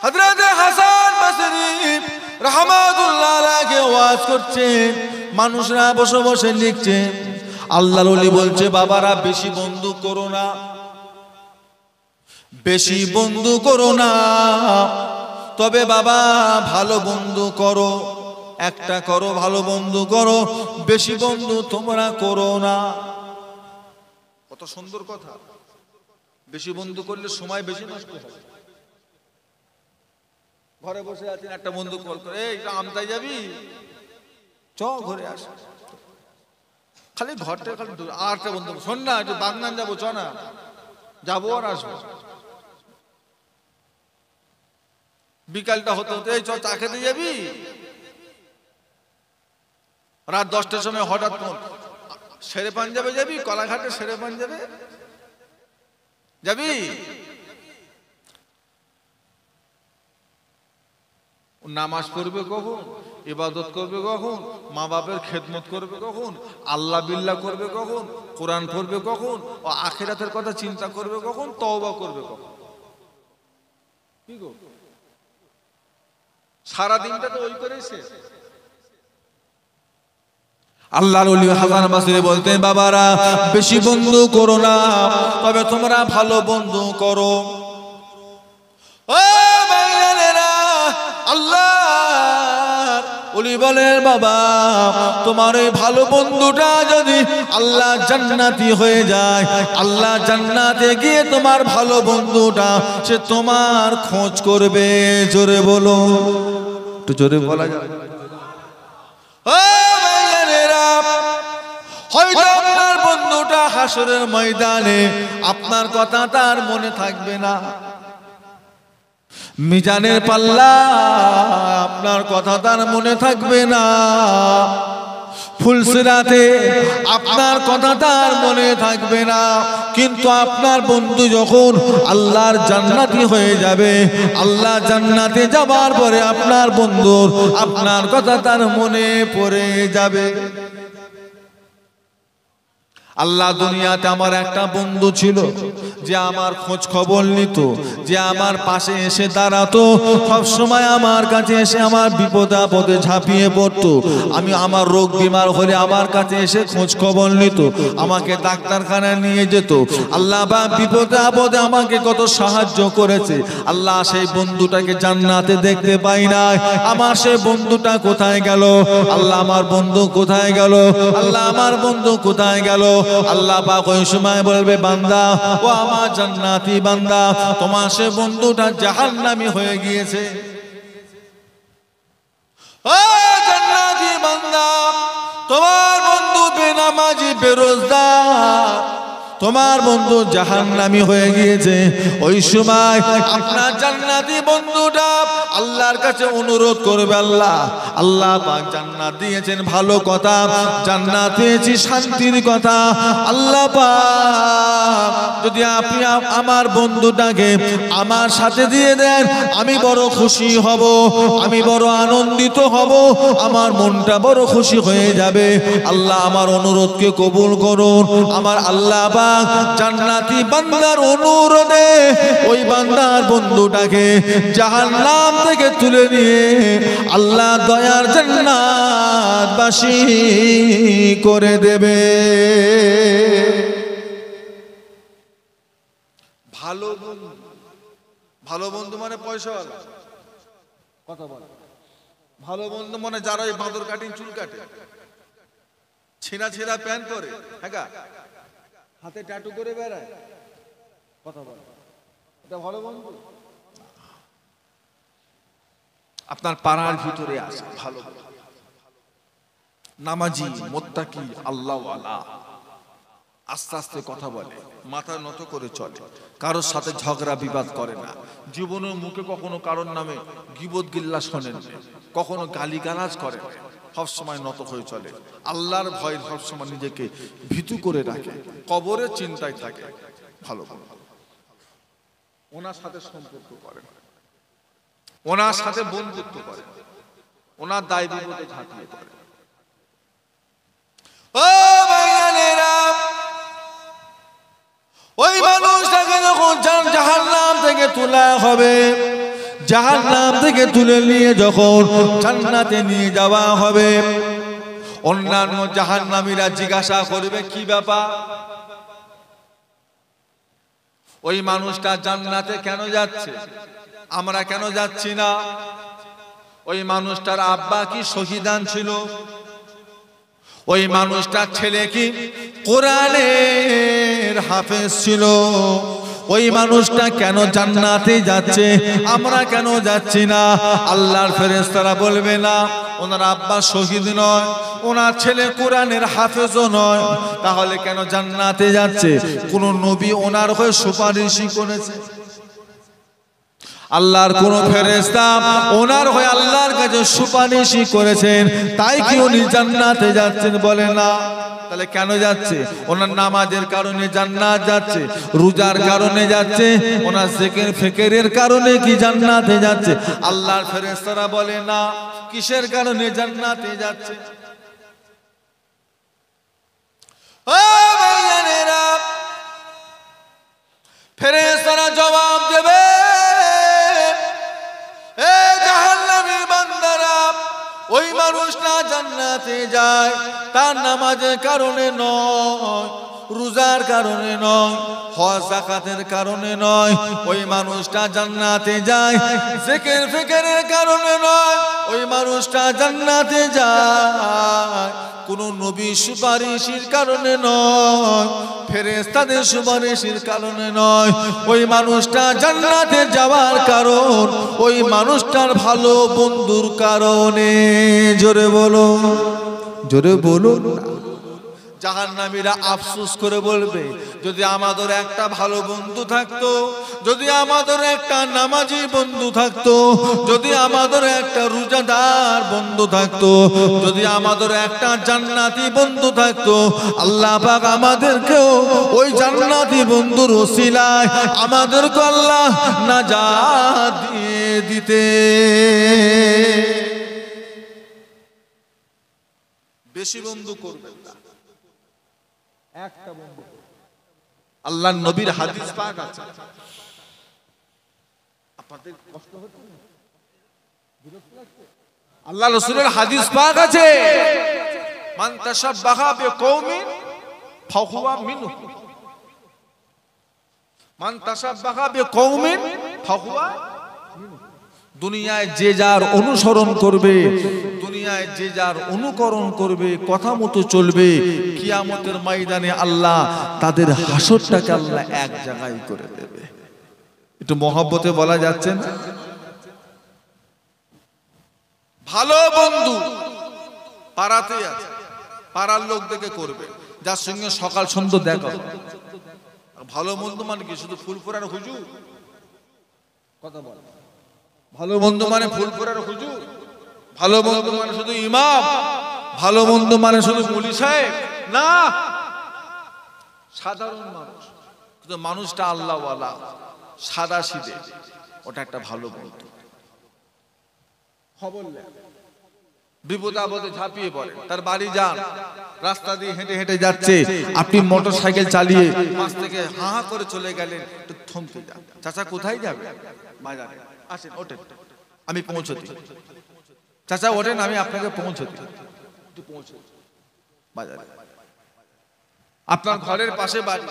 হযরত হাসান বসরি রাহমাতুল্লাহ আলাইহি ওয়াজ করছেন, মানুষরা বসে বসে লিখছেন। আল্লাহর ওলি বলছে, বাবারা বেশি বন্ধু করো না, বেশি বন্ধু করো না, তবে বাবা ভালো বন্ধু করো। একটা করো, ভালো বন্ধু করো, বেশি বন্ধু তোমরা করো না। কত সুন্দর কথা। বেশি বন্ধু করলে সময় বেশি নষ্ট হবে। ঘরে বসে আছেন, একটা বন্ধু কল করে, এই আমতাই যাবি, চ ঘরে আস। খালি ঘরটা খালি আরেকটা বন্ধু, শোন না একটু বাগনান যাবো, চ না, যাবো আর আসবো। বিকালটা হতে হতে, এই চ চা খেতে যাবি, রাত 10টার সময় হঠাৎ শেরে পাঞ্জাবে যাবি, কলাঘাটে শেরে পাঞ্জাবে যাবি? নামাজ পড়বে কখন, ইবাদত করবে কখন, মা বাপের খেদমত করবে কখন, আল্লাহ বিল্লাহ করবে কখন, কোরআন পড়বে কখন, ও আখিরাতের কথা চিন্তা করবে কখন, তওবা করবে কখন? কি গো, সারা দিনটা তো ওই করেই শেষ। আল্লাহর ওলি হাসান বসরি বলতেন, বাবারা বেশি বন্ধু করো না, তবে তোমরা ভালো বন্ধু করো। ও ভাইয়েরা, আল্লাহর ওলি বলেন, বাবা তোমার এই ভালো বন্ধুটা যদি আল্লাহ জান্নাতি হয়ে যায়, আল্লাহ জান্নাতে গিয়ে তোমার ভালো বন্ধুটা সে তোমার খোঁজ করবে। জোরে বলো, একটু জোরে বলা যায়। হয়তো আপনার বন্ধুটা হাসরের ময়দানে আপনার কথা তার মনে থাকবে না, মিজানের পাল্লা আপনার কথা তার মনে থাকবে না, ফুলসিরাতে আপনার কথা তার মনে থাকবে না, কিন্তু আপনার বন্ধু যখন আল্লাহর জান্নাতি হয়ে যাবে, আল্লাহ জান্নাতে যাবার পরে আপনার বন্ধুর আপনার কথা তার মনে পড়ে যাবে। আল্লাহ দুনিয়াতে আমার একটা বন্ধু ছিল যে আমার খোঁজ খবর নিত, যে আমার পাশে এসে দাঁড়াতো, সব সময় আমার কাছে এসে আমার বিপদে আপদে ঝাঁপিয়ে পড়তো। আমি আমার রোগ বিমার হলে আমার কাছে এসে খোঁজ খবর নিত, আমাকে ডাক্তারখানায় নিয়ে যেত। আল্লাহ বা বিপদে আপদে আমাকে কত সাহায্য করেছে। আল্লাহ সেই বন্ধুটাকে জান্নাতে দেখতে পাই নাই, আমার সেই বন্ধুটা কোথায় গেল? আল্লাহ আমার বন্ধু কোথায় গেল? আল্লাহ আমার বন্ধু কোথায় গেল? আল্লাহ পাক ওই সময় বলবে, বান্দা ও আমার জান্নাতি বান্দা, তোমার সে বন্ধুটা জাহান্নামী হয়ে গিয়েছে। ও জান্নাতি বান্দা, তোমার বন্ধু বেনামাজি বেরোজগার, তোমার বন্ধু জাহান্নামী হয়ে গিয়েছে। ওই সময় আপনার জান্নাতি বন্ধুটা আল্লাহর কাছে অনুরোধ করবে, আল্লাহ, আল্লাহ পাক জান্নাত দিয়েছেন ভালো কথা, জান্নাত পেয়েছি শান্তির কথা, আল্লাহ পাক যদি আপনি আমার বন্ধুটাকে আমার সাথে দিয়ে দেন, আমি বড় খুশি হব, আমি বড় আনন্দিত হব, আমার মনটা বড় খুশি হয়ে যাবে। আল্লাহ আমার অনুরোধকে কবুল করুন। আমার আল্লাহ পাক জান্নাতি বান্দার অনুরোধে ওই বান্দার বন্ধুটাকে জাহান্নাম থেকে তুলে নিয়ে আল্লাহ দয়ার জান্নাতবাসী করে দেবে। ভালো বন্ধু, ভালো বন্ধু মানে পয়সাওয়ালা কথা বলে। ভালো বন্ধু মানে যারা ওই বাঁদর কাটিং চুল কাটে, ছেঁড়া ছেঁড়া প্যান্ট পরে, হ্যাঁ, হাতে ট্যাটু করে বেড়ায়, কথা বলে, এটা ভালো বন্ধু? আপনার পাড়ার ভিতরে আছে ভালো নামাজি, মুত্তাকি, আল্লাহওয়ালা, আস্তে আস্তে কথা বলে, মাথা নত করে চলে, কারোর সাথে ঝগড়া বিবাদ করে না, জীবনের মুখে কখনো কারোর নামে গীবত গিল্লা শোনেন, কখনো গালিগালাজ করে না, সবসময় নত হয়ে চলে, আল্লাহর ভয় সবসময় নিজেকে ভীতু করে রাখে, কবরের চিন্তায় থাকে। ভালো বন্ধু, ওনার সাথে সম্পর্ক করেন, ওনার সাথে বন্ধুত্ব করেন, ওনার দায় বিপদে ঝাঁপিয়ে পড়ে। ও ভাইয়েরা, ওই মানুষটাকে যখন জাহান্নাম থেকে তোলা হবে, জাহান্নাম থেকে তুলে নিয়ে যখন জান্নাতে নিয়ে যাওয়া হবে, অন্যান্য জাহান্নামীরা জিজ্ঞাসা করবে, কি ব্যাপার, ওই মানুষটা জান্নাতে কেন যাচ্ছে, আমরা কেন যাচ্ছি না? ওই মানুষটার আব্বা কি শহীদান ছিল? ওই মানুষটার ছেলে কি কোরআনের হাফেজ ছিল? ওই মানুষটা কেন জান্নাতে যাচ্ছে, আমরা কেন যাচ্ছি না? আল্লাহর ফেরেশতারা বলবে, না, ওনার আব্বা শহীদ নয়, ওনার ছেলে কোরআনের হাফেজও নয়, তাহলে কেন জান্নাতে যাচ্ছে? কোন নবী ওনার হয়ে সুপারিশই করেছে? আল্লাহর কোন ফেরেশতা ওনার হয়ে আল্লাহর কাছে সুপারিশই করেছেন, তাই কি উনি জান্নাতে যাচ্ছেন? বলে না। তাহলে কেন যাচ্ছে? ওনার নামাজের কারণে জান্নাত যাচ্ছে, রোজার কারণে যাচ্ছে, ওনার জিকির ফিকিরের কারণে কি জান্নাতে যাচ্ছে? আল্লাহর ফেরেশতারা বলে না। কিসের কারণে জান্নাতে যাচ্ছে? ও ভাইয়েরা, ফেরেশতারা জবাব দেবে, এ জাহান্নামী বান্দারা, ওই মানুষটা জান্নাতে যায় তার নামাজের কারণে নয়, রোজার কারণে নয়, হজ যাকাতের কারণে নয়। ওই মানুষটা জান্নাতে যায় জিকির ফিকিরের কারণে নয়, ওই মানুষটা জান্নাতে যায় কোন নবী সুপারিশের কারণে নয়, ফেরেশতাদের সুপারিশের কারণে নয়। ওই মানুষটা জান্নাতে যাওয়ার কারণ ওই মানুষটার ভালো বন্ধুর কারণে। জোরে বলো, জোরে বলো। জাহান্নামীরা আফসোস করে বলবে, যদি আমাদের একটা ভালো বন্ধু থাকতো, যদি আমাদের একটা নামাজি বন্ধু থাকতো, যদি আমাদের একটা রোজাদার বন্ধু থাকতো, যদি আমাদের একটা জান্নাতি বন্ধু থাকতো, আল্লাহ পাক আমাদেরকেও ওই জান্নাতি বন্ধুর ওসিলায় আমাদেরকে আল্লাহ নাজাত দিয়ে দিতে। বেশি বন্ধু করবেন না, একটা বন্ধু। আল্লাহর নবীর হাদিস পাক আছে, আপনাদের কষ্ট হচ্ছে না? আল্লাহ রাসূলের হাদিস পাক আছে, মান তাশাব্বাহা বিকওমিন ফাহুয়া মিনহু, মান তাশাব্বাহা বিকওমিন ফাহুয়া মিনহু। দুনিয়ায় যে যার অনুসরণ করবে, দুনিয়ায় যে যার অনুকরণ করবে, কথা মতো চলবে, কিয়ামতের ময়দানে আল্লাহ তাদের হাসরটাকে আল্লাহ এক জায়গায় করে দেবে। একটু মহব্বতে বলা যাচ্ছে না? ভালো বন্ধু পাড়াতে আছে, পাড়ার লোক দেখে করবে, যার সঙ্গে সকাল সন্ধ্যা দেখা। ভালো বন্ধু মানে কি? শুধু ফুলপুরার হুজুর? কথা বল। ভালো বন্ধু মানে ফুলপুরার হুজুর? ভালো বন্ধু মানে শুধু ইমাম? ভালো বন্ধু মানে শুধু মুলি সাহেব? না, সাধারণ মানুষ, কিন্তু মানুষটা আল্লাহওয়ালা, সাদা সিধে, ওটা একটা ভালো বন্ধু। খবর নেন, বিপদ আপদে ঝাঁপিয়ে পড়ে, তার বাড়ি যান, রাস্তা দিয়ে হেঁটে হেঁটে যাচ্ছে, আপনি মোটর সাইকেল চালিয়ে পাশ থেকে হা হা করে চলে গেলেন, একটু থমকে যান। চাচা কোথায় যাবে? বাজারে। আসেন, ওঠেন, আমি পৌঁছে দিই। চাচা ওঠেন, আমি আপনাকে পৌঁছে দিই। একটু পৌঁছে বাজারে। আপনার ঘরের পাশে বাড়ি,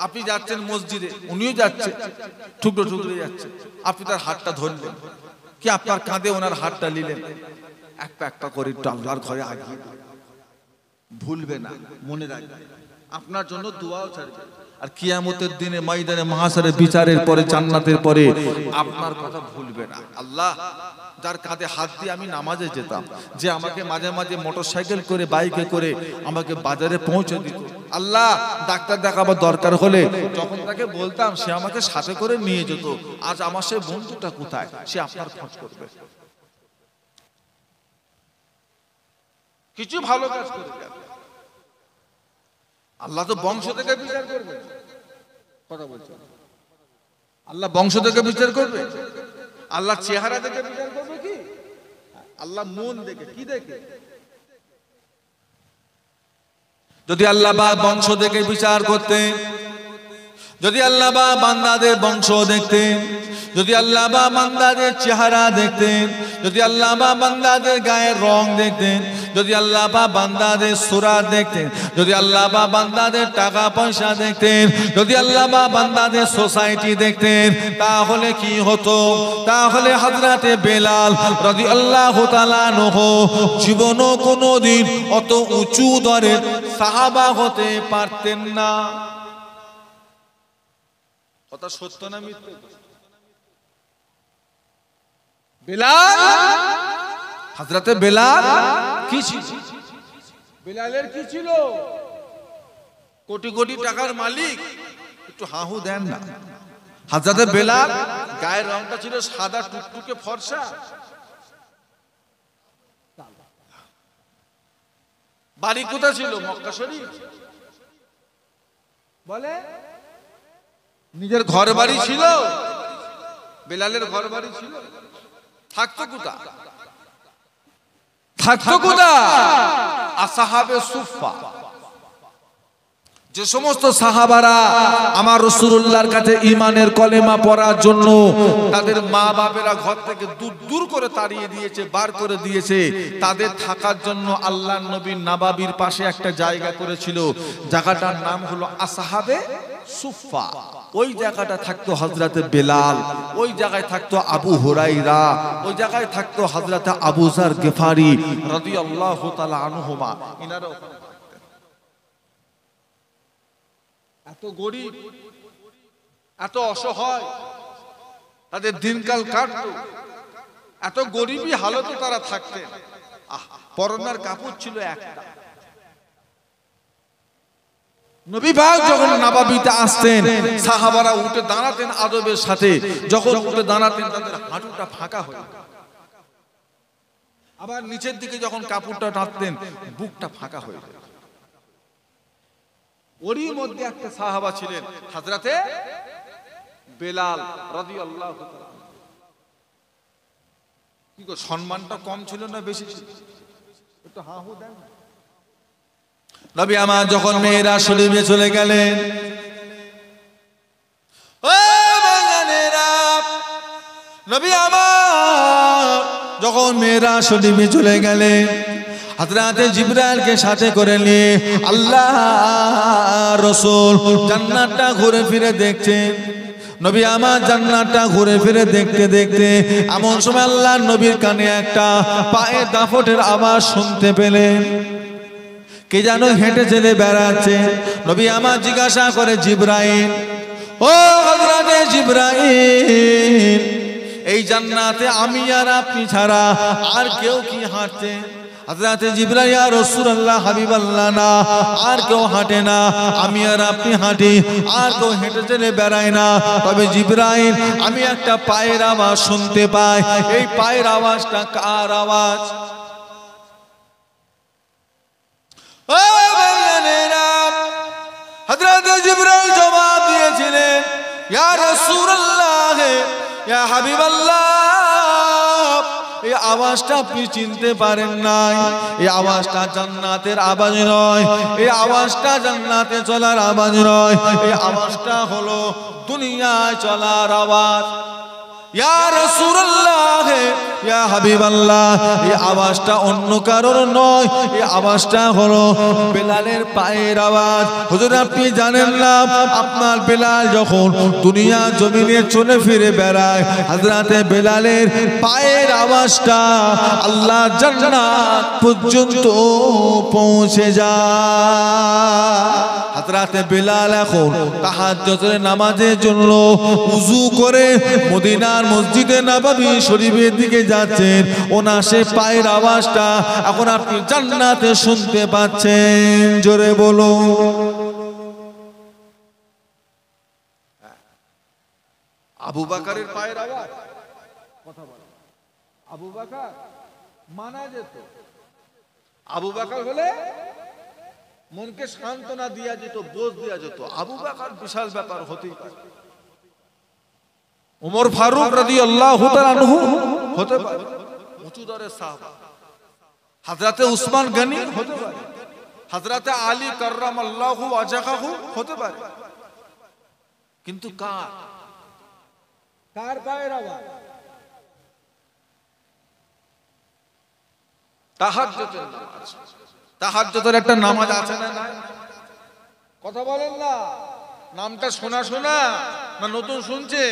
আপনি যাচ্ছেন মসজিদে, উনিও যাচ্ছে, ঠুকরো ঠুকরে যাচ্ছে, আপনি তার হাতটা ধরলেন, কি আপনার কাঁধে ওনার হাতটা নিলেন, একটা একটা করে একটু আল্লাহর ঘরে আগিয়ে ভুলবে না, মনে রাখবে, আপনার জন্য দোয়াও ছাড়বে। আর কিয়ামতের দিনে ময়দানে মাহশারে বিচারের পরে জান্নাতের পরে আপনার কথা ভুলবে না। আল্লাহ যার কাঁধে হাত দিয়ে আমি নামাজে যেতাম, যে আমাকে মাঝে মাঝে মোটরসাইকেল করে বাইকে করে আমাকে বাজারে পৌঁছে দিত, আল্লাহ ডাক্তার দেখাবার দরকার হলে যখন তাকে বলতাম সে আমাকে সাথে করে নিয়ে যেত, আজ আমার সেই বন্ধুটা কোথায়? সে আপনার খোঁজ করবে। কিছু ভালো কাজ করবে, আল্লাহ তো বংশ থেকে বিচার করবে। কথা বলছেন? আল্লাহ বংশ থেকে বিচার করবে? আল্লাহ চেহারা দেখে বিচার করবে কি? আল্লাহ মন দেখে। কি দেখে? যদি আল্লাহ বা বংশ দেখে বিচার করতেন, যদি আল্লাহ বা বান্দাদের বংশ দেখতেন, যদি আল্লাহ বা বান্দাদের চেহারা দেখতেন, যদি আল্লাহ বা বান্দাদের গায়ের রং দেখতেন, যদি আল্লাহ বা বান্দাদের সুরাত দেখতেন, যদি আল্লাহ বা বান্দাদের টাকা পয়সা দেখতেন, যদি আল্লাহ বা বান্দাদের সোসাইটি দেখতেন, তাহলে কি হতো? তাহলে হযরতে বেলাল রাদিয়াল্লাহু তাআলা আনহু জীবনও কোনোদিন অত উঁচু দরের সাহাবা হতে পারতেন না। কথা সত্য না মিথ্যা? বেলাল, হযরতে বেলাল কি ছিল? বেলালের কি ছিল? কোটি কোটি টাকার মালিক। একটু হাহু দেন না। হযরতে বেলাল গায়ের রংটা ছিল সাদা টুকটুকে ফর্সা। বাড়ি কোথায় ছিল? মক্কা শরীফ। বলে নিজের ঘর বাড়ি ছিল? বেলালের ঘর বাড়ি ছিল? থাকতো কোথা? থাকতো কোথা? আসহাবে সুফফা। যে সমস্ত সাহাবারা আমার রাসূলুল্লাহর কাছে ঈমানের কলেমা পড়ার জন্য তাদের মা বাপেরা ঘর থেকে দূর দূর করে তাড়িয়ে দিয়েছে, বার করে দিয়েছে, তাদের থাকার জন্য আল্লাহর নবী নাবাবির পাশে একটা জায়গা করেছিল। জায়গাটার নাম হলো আসহাবে সুফফা। ওই জায়গাটা থাকতো হযরতে বেলাল, ওই জায়গায় থাকতো আবু হুরায়রা, ওই জায়গায় থাকতো হযরতে আবু যার গিফারি রাদিয়াল্লাহু তাআলা আনহুমা। ইনারা এত গরিব, এত অসহায়, তাদের দিনকাল কাটতো, এত গরিবই হালতে তারা থাকতেন। পরনার কাপড় ছিল একটা। নবী পাক যখন নবাবিতে আসতেন, সাহাবারা উঠে দাঁড়াতেন আদবের সাথে। যখন উঠে দাঁড়াতেন তাদের হাঁটুটা ফাঁকা হয়ে, আবার নিচের দিকে যখন কাপড়টা টানতেন বুকটা ফাঁকা হয়ে যেত। ওরই মধ্যে একটা সাহাবা ছিলেন হযরতে বেলাল রাদিয়াল্লাহু তাআলা। কি গো, সম্মানটা কম ছিল না বেশি ছিল? একটু হাহু দেন। নবী আমার যখন মেরাজ শরীফে চলে গেলেন, ও বাগানেরা, নবী আমার যখন মেরাজ শরীফে চলে গেলেন, হযরতে জিবরাইলকে সাথে করে নিয়ে আল্লাহ রাসূল জান্নাতটা ঘুরে ফিরে দেখছেন। নবী আমার জান্নাতটা ঘুরে ফিরে দেখতে দেখতে এমন সময় আল্লাহর নবীর কানে একটা পায়ের দাপটের আওয়াজ শুনতে পেলেন। কে যেন হেঁটে চলে বেড়াচ্ছে। নবী আমার জিজ্ঞাসা করে, জিবরাইল, ও হযরতে জিবরাইল, এই জান্নাতে আমি আর আপনি ছাড়া আর কেউ কি হাঁটছে? হযরতে জিবরাইল, ইয়া রাসূলুল্লাহ, হাবিবাল্লাহ, না, আর কেউ হাঁটে না, আমি আর আপনি হাঁটি, আর কেউ হেঁটে চলে বেড়ায় না। তবে জিবরাইল, আমি একটা পায়ের আওয়াজ শুনতে পাই। এই পায়ের আওয়াজটা কার আওয়াজ? ও বাগানেরা, হযরতে জিবরাইল জবাব দিয়েছিলেন, ইয়া রাসূলুল্লাহ, ইয়া হাবিবাল্লাহ, এই আওয়াজটা আপনি চিনতে পারেন নাই। এই আওয়াজটা জান্নাতের আওয়াজ নয়, এই আওয়াজটা জান্নাতে চলার আওয়াজ নয়, এই আওয়াজটা হলো দুনিয়ায় চলার আওয়াজ। ইয়া রাসূলুল্লাহ, ইয়া হাবিবাল্লাহ, এই আওয়াজটা অন্য কারোর নয়, এই আওয়াজটা হলো বেলালের পায়ের আওয়াজ। হুজুর, আপনি জানেন না, আপনার বেলাল যখন দুনিয়া জমিনে চলে ফিরে বেড়ায়, হযরতে বেলালের পায়ের আওয়াজটা আল্লাহ জান্নাত পর্যন্ত পৌঁছে যায়। হযরতে বেলাল এখন তাহাজ্জুদের নামাজের জন্য ওযু করে মদিনার মসজিদে নববী শরীফের দিকে যাচ্ছেন। ওনার সে পায়ের আওয়াজটা এখন আপনি জান্নাতে শুনতে পাচ্ছেন। জোরে বলো। আবু বকরের পায়ের আওয়াজ, কথা বলো। আবু বকর মানা যেত, আবু বকর হলে মনকে সান্ত্বনা দিয়া যেত, বোঝ দিয়া যেত। আবু বকর বিশাল ব্যাপার হতেই পারে। উমর ফারুক রাদিয়াল্লাহু তাআলা আনহু হতে পারে, উঁচু দরের সাহাবা। হযরতে উসমান গনি হতে পারে, হযরতে আলী কাররামাল্লাহু ওয়াজহাহু হতে পারে। কিন্তু কার পায়ের আওয়াজ? তাহাজ্জুদের নামাজ। তাহাজ্জুদের একটা নামাজ আছে না নাই? কথা বলেন না। নামটা শোনা শোনা না নতুন শুনছে?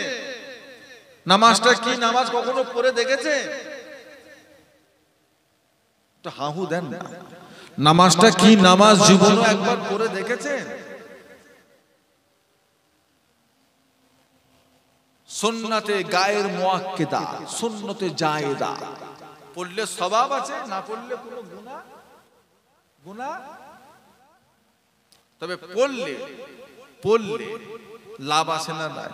নামাজটা কি নামাজ কখনো পড়ে দেখেছে? তো হাহু দেন না। নামাজটা কি নামাজ জীবনে একবার পড়ে দেখেছেন? সুন্নতে গায়ের মুআক্কিদা, সুন্নতে জায়েদা। পড়লে সওয়াব আছে, না পড়লে কোনো গুনাহ। তবে পড়লে লাভ আছে না নাই?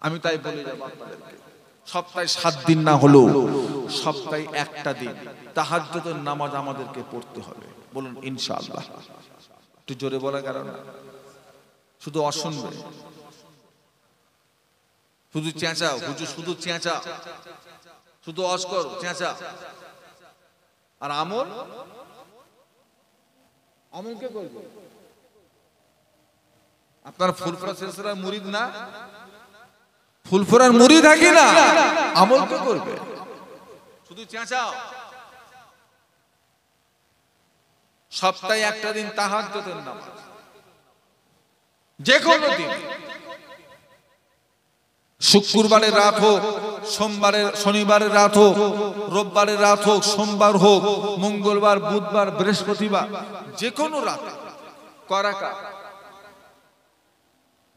আমি তাই বলে যাব আপনাদেরকে, সপ্তাহে 7 দিন না হলো সপ্তাহে একটা দিন তাহাজ্জুদের নামাজ আমাদেরকে পড়তে হবে। বলুন ইনশাআল্লাহ। একটু জোরে বলা কারণ শুধু অশুনবে, শুধু চেঁচাও, শুধু চেঁচা, শুধু অস্কর চেঁচা। আর আমল কে করবে? আপনার ফুলফুরা সিলসিলার মুরিদ না? ফুলফুরার মুরিদ থাকি না, আমল কে করবে? শুধু চেঁচাও। সপ্তাহে একটা দিন তাহাজ্জুদের নামাজ, যে কোনো দিন, শুক্রবারের রাত হোক, শনিবারের রাত হোক, রোববারের রাত হোক, সোমবার হোক, মঙ্গলবার, বুধবার, বৃহস্পতিবার, যে কোনো রাত করাকা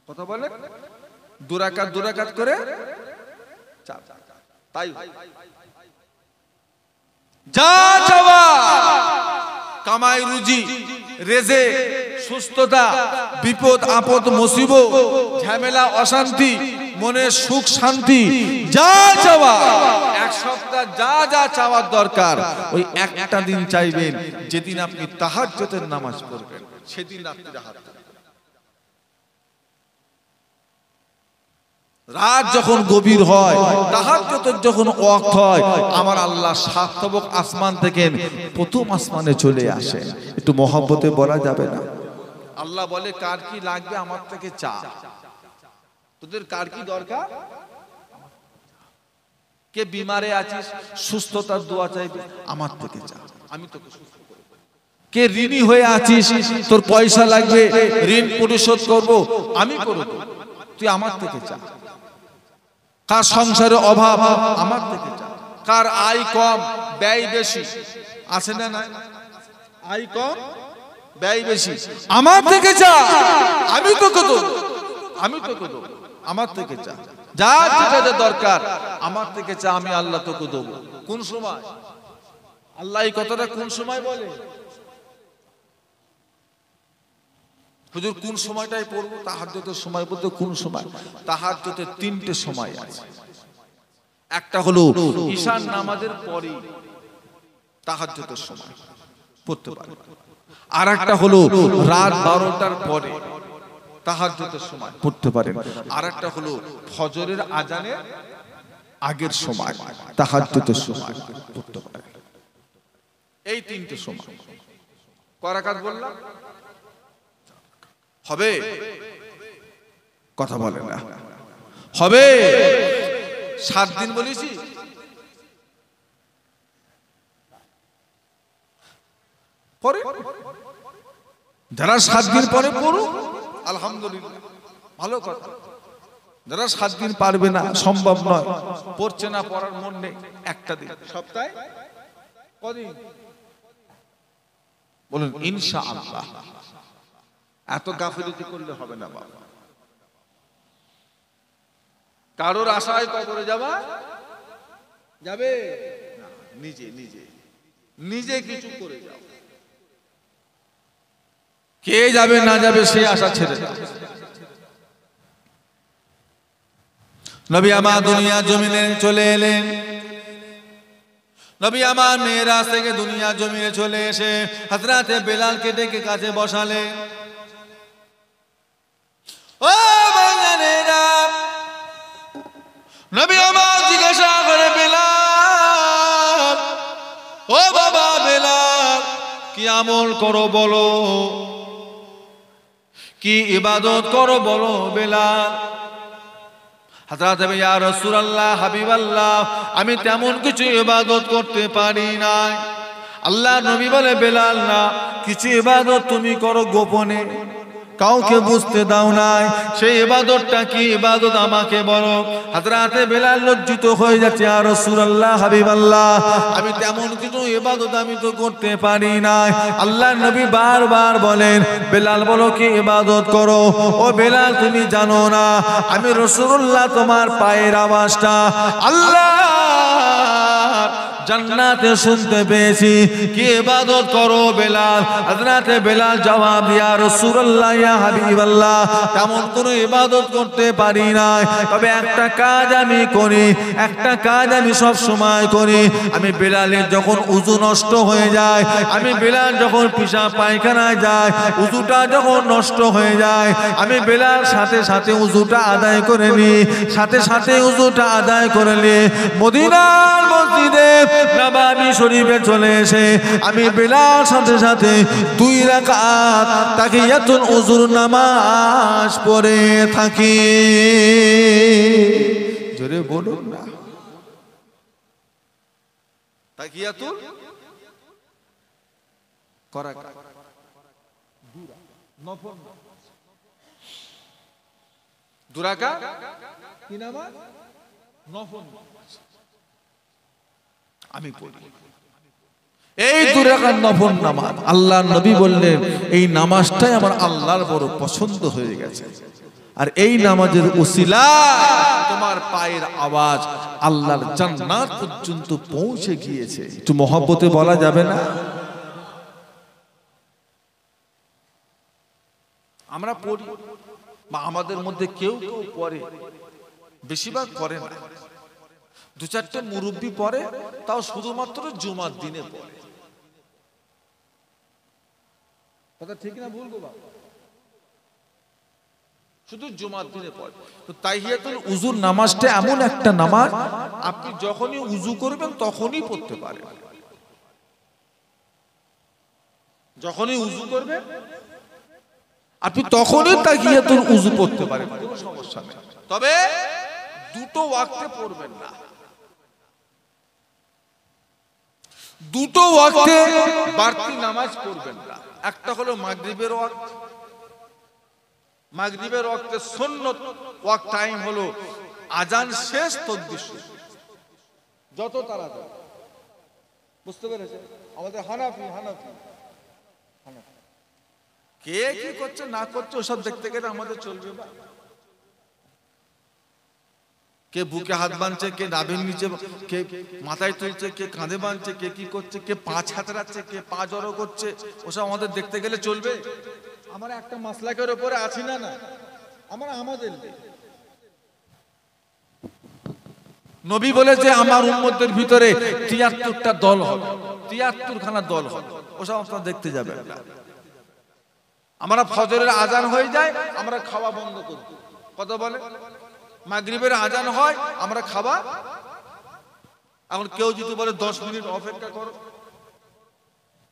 কথা বলে 2 রাকাত করে তাই যা চাওয়া, কামাই রুজি, রেজে, সুস্থতা, বিপদ আপদ মুসিবত, ঝামেলা অশান্তি, মনে সুখ শান্তি, যা চাওয়া, এক সপ্তাহ যা চাওয়ার দরকার ওই একটা দিন চাইবেন, যেদিন আপনি তাহাজ্জুদের নামাজ পড়বেন, সেদিন রাত্রিরে হাত তুলবেন। রাত যখন গভীর হয়, তাহাজ্জুদের যখন ওয়াক্ত হয়, আমার আল্লাহ 7 তবক আসমান থেকে প্রথম আসমানে চলে আসে। একটু মহব্বতে বলা যাবে না? আল্লাহ বলে, কার কি লাগবে আমার থেকে চা, তোদের কার কি দরকার? কে বিমারে আছিস, সুস্থতার দোয়া চাইবে, আমার থেকে চা, আমি তোকে সুস্থ করব। কে ঋণী হয়ে আছিস, তোর পয়সা লাগবে, ঋণ পরিশোধ করব, আমি করব, তুই আমার থেকে চা। কার সংসারে অভাব, আমার থেকে চা। কার আয় কম, ব্যয় বেশি, আছে না নাই? আয় কম, ব্যয় বেশি, আমার থেকে চা, আমি তোকে দেব, আমি তোকে দেব, আমার থেকে চা। যা যেটা দরকার আমার থেকে চা, আমি আল্লাহ তোকে দেব। কোন সময় আল্লাহ এই কথাটা কোন সময় বলে? হুজুর কোন সময়টাই পড়বো? তাহাজ্জুদের সময় বলতে কোন সময়? তাহাজ্জুদের 3টে সময় আছে। একটা হলো ঈশার নামাজের পরে তাহাজ্জুদের সময় পড়তে পারে, আর একটা হলো রাত 12টার পরে তাহাজ্জুদের সময় পড়তে পারেন, আর একটা হলো ফজরের আজানের আগের সময় তাহাজ্জুদের সময় পড়তে পারেন। এই 3টে সময়। কয় রাকাত বললাম? হবে? কথা বলে না। হবে? 7 দিন বলেছি, পরে যারা 7 দিন পরে পড়ুক আলহামদুলিল্লাহ, ভালো কথা। যারা 7 দিন পারবে না, সম্ভব নয়, পড়ছে না, পড়ার মন নেই, একটা দিন সপ্তাহে কদিন বলুন ইনশাআল্লাহ। এত গাফিলতি করলে হবে না বাবা। কারোর আশায় কবরে যাবে না, নিজে নিজে নিজে কিছু করে যাও। কে যাবে না যাবে সে আশা ছেড়ে দাও। নবী আমার দুনিয়া জমিনে চলে এলেন। নবী আমার মেরাজ থেকে দুনিয়া জমিনে চলে এসে হযরতে বেলালকে ডেকে কাছে বসালেন। ও বাঙালিরা, নবী আমার জিজ্ঞাসা করে, বেলাল, ও বাবা বেলাল, কি আমল করো বলো, কি ইবাদত করো বলো বেলাল। হযরত ইয়া রাসূলুল্লাহ, হাবিবাল্লাহ, আমি তেমন কিছু ইবাদত করতে পারি না। আল্লাহ নবী বলে, বেলাল না, কিছু ইবাদত তুমি করো গোপনে, কাউকে বুঝতে দাও নাই, সেই ইবাদতটা কি ইবাদত আমাকে বলো। হযরতে বেলাল লজ্জিত হয়ে যাচ্ছে, ইয়া রাসূলুল্লাহ, হাবিবাল্লাহ, আমি তেমন কিছু ইবাদত আমি তো করতে পারি না। আল্লাহর নবী বারবার বলেন, বেলাল বলো কি ইবাদত করো। ও বেলাল, তুমি জানো না আমি রাসূলুল্লাহ তোমার পায়ের আওয়াজটা আল্লাহ জান্নাতে শুনতে পেয়েছি কি ইবাদত করো বেলাল। হযরত বেলাল জবাব দিয়া রাসূলুল্লাহ ইয়া হাবিবাল্লাহ তেমন কোনো ইবাদত করতে পারি না, তবে একটা কাজ আমি করি, একটা কাজ আমি সব সময় করি। আমি বেলালের যখন উযু নষ্ট হয়ে যায়, আমি বেলাল যখন পেশাব পায়খানায় যায়, উযুটা যখন নষ্ট হয়ে যায়, আমি বেলাল সাথে সাথে উযুটা আদায় করে নিই, সাথে সাথে উযুটা আদায় করে নিয়ে মদিনার মসজিদে নববী শরীফে চলে এসে আমি বেলাল সাথে সাথে 2 রাকাত তাহিয়াতুল উযুর নামাজ পড়ে থাকি। জোরে বলুন না, তাহিয়াতুল করা নফল দুরাকা কি নামাজ নফল আমি পড়ি। এই 2 রাকাত নফল নামাজ আল্লাহর নবী বললেন এই নামাজটাই আমার আল্লাহর বড় পছন্দ হয়ে গেছে। আর এই নামাজের উসিলায় তোমার পায়ের আওয়াজ আল্লাহর জান্নাত পর্যন্ত পৌঁছে গিয়েছে। একটু মহব্বতে বলা যাবে না? আমরা পড়ি বা আমাদের মধ্যে কেউ কেউ পড়ে, বেশিরভাগ পড়ে না। 2-4টে মুরব্বি পড়ে, তাও শুধুমাত্র জুমার দিনে পড়ে। কথা ঠিক না ভুল গো বাবা? শুধু জুমার দিনে পড়ে। তো তাহিয়াতুল উযুর নামাজটা এমন একটা নামাজ আপনি যখনই উযু করবেন তখনই পড়তে পারেন। যখনই উযু করবেন আপনি তখনই তাহিয়াতুল উযু পড়তে পারেন, কোনো সমস্যা নেই। তবে 2টো ওয়াক্তে পড়বেন না। 2টো ওয়াক্তে বাড়তি নামাজ পড়বেন না। একটা হলো মাগরিবের ওয়াক্ত, মাগরিবের ওয়াক্তে সুন্নত ওয়াক্ত টাইম হলো আজান শেষ তাকবীর শুরু, যত তাড়াতাড়ি। বুঝতে পেরেছেন? আমাদের হানাফি কে কি করছে না করছে ওসব দেখতে গেলে আমাদের চলবে না। কে বুকে হাত বাঁধছে, কে নাভির নিচে, কে মাথায় তুলছে, কে কাঁধে বাঁধছে, কে কি করছে, কে পা ছাতরাচ্ছে, কে পা জড়ো করছে, ওসব আমাদের দেখতে গেলে চলবে? আমরা একটা মাসলাকের উপরে আছি না, না আমরা আমাদের নবী বলেছে আমার উম্মতের ভিতরে 73টা দল হবে, 73খানা দল হবে, ওসব আপনারা দেখতে যাবেন না। আমরা ফজরের আজান হয়ে যায় আমরা খাওয়া বন্ধ করি, কথা বলে। মাগরিবের আজান হয় আমরা খাওয়া, এখন কেউ যদি বলে 10 মিনিট অপেক্ষা করো,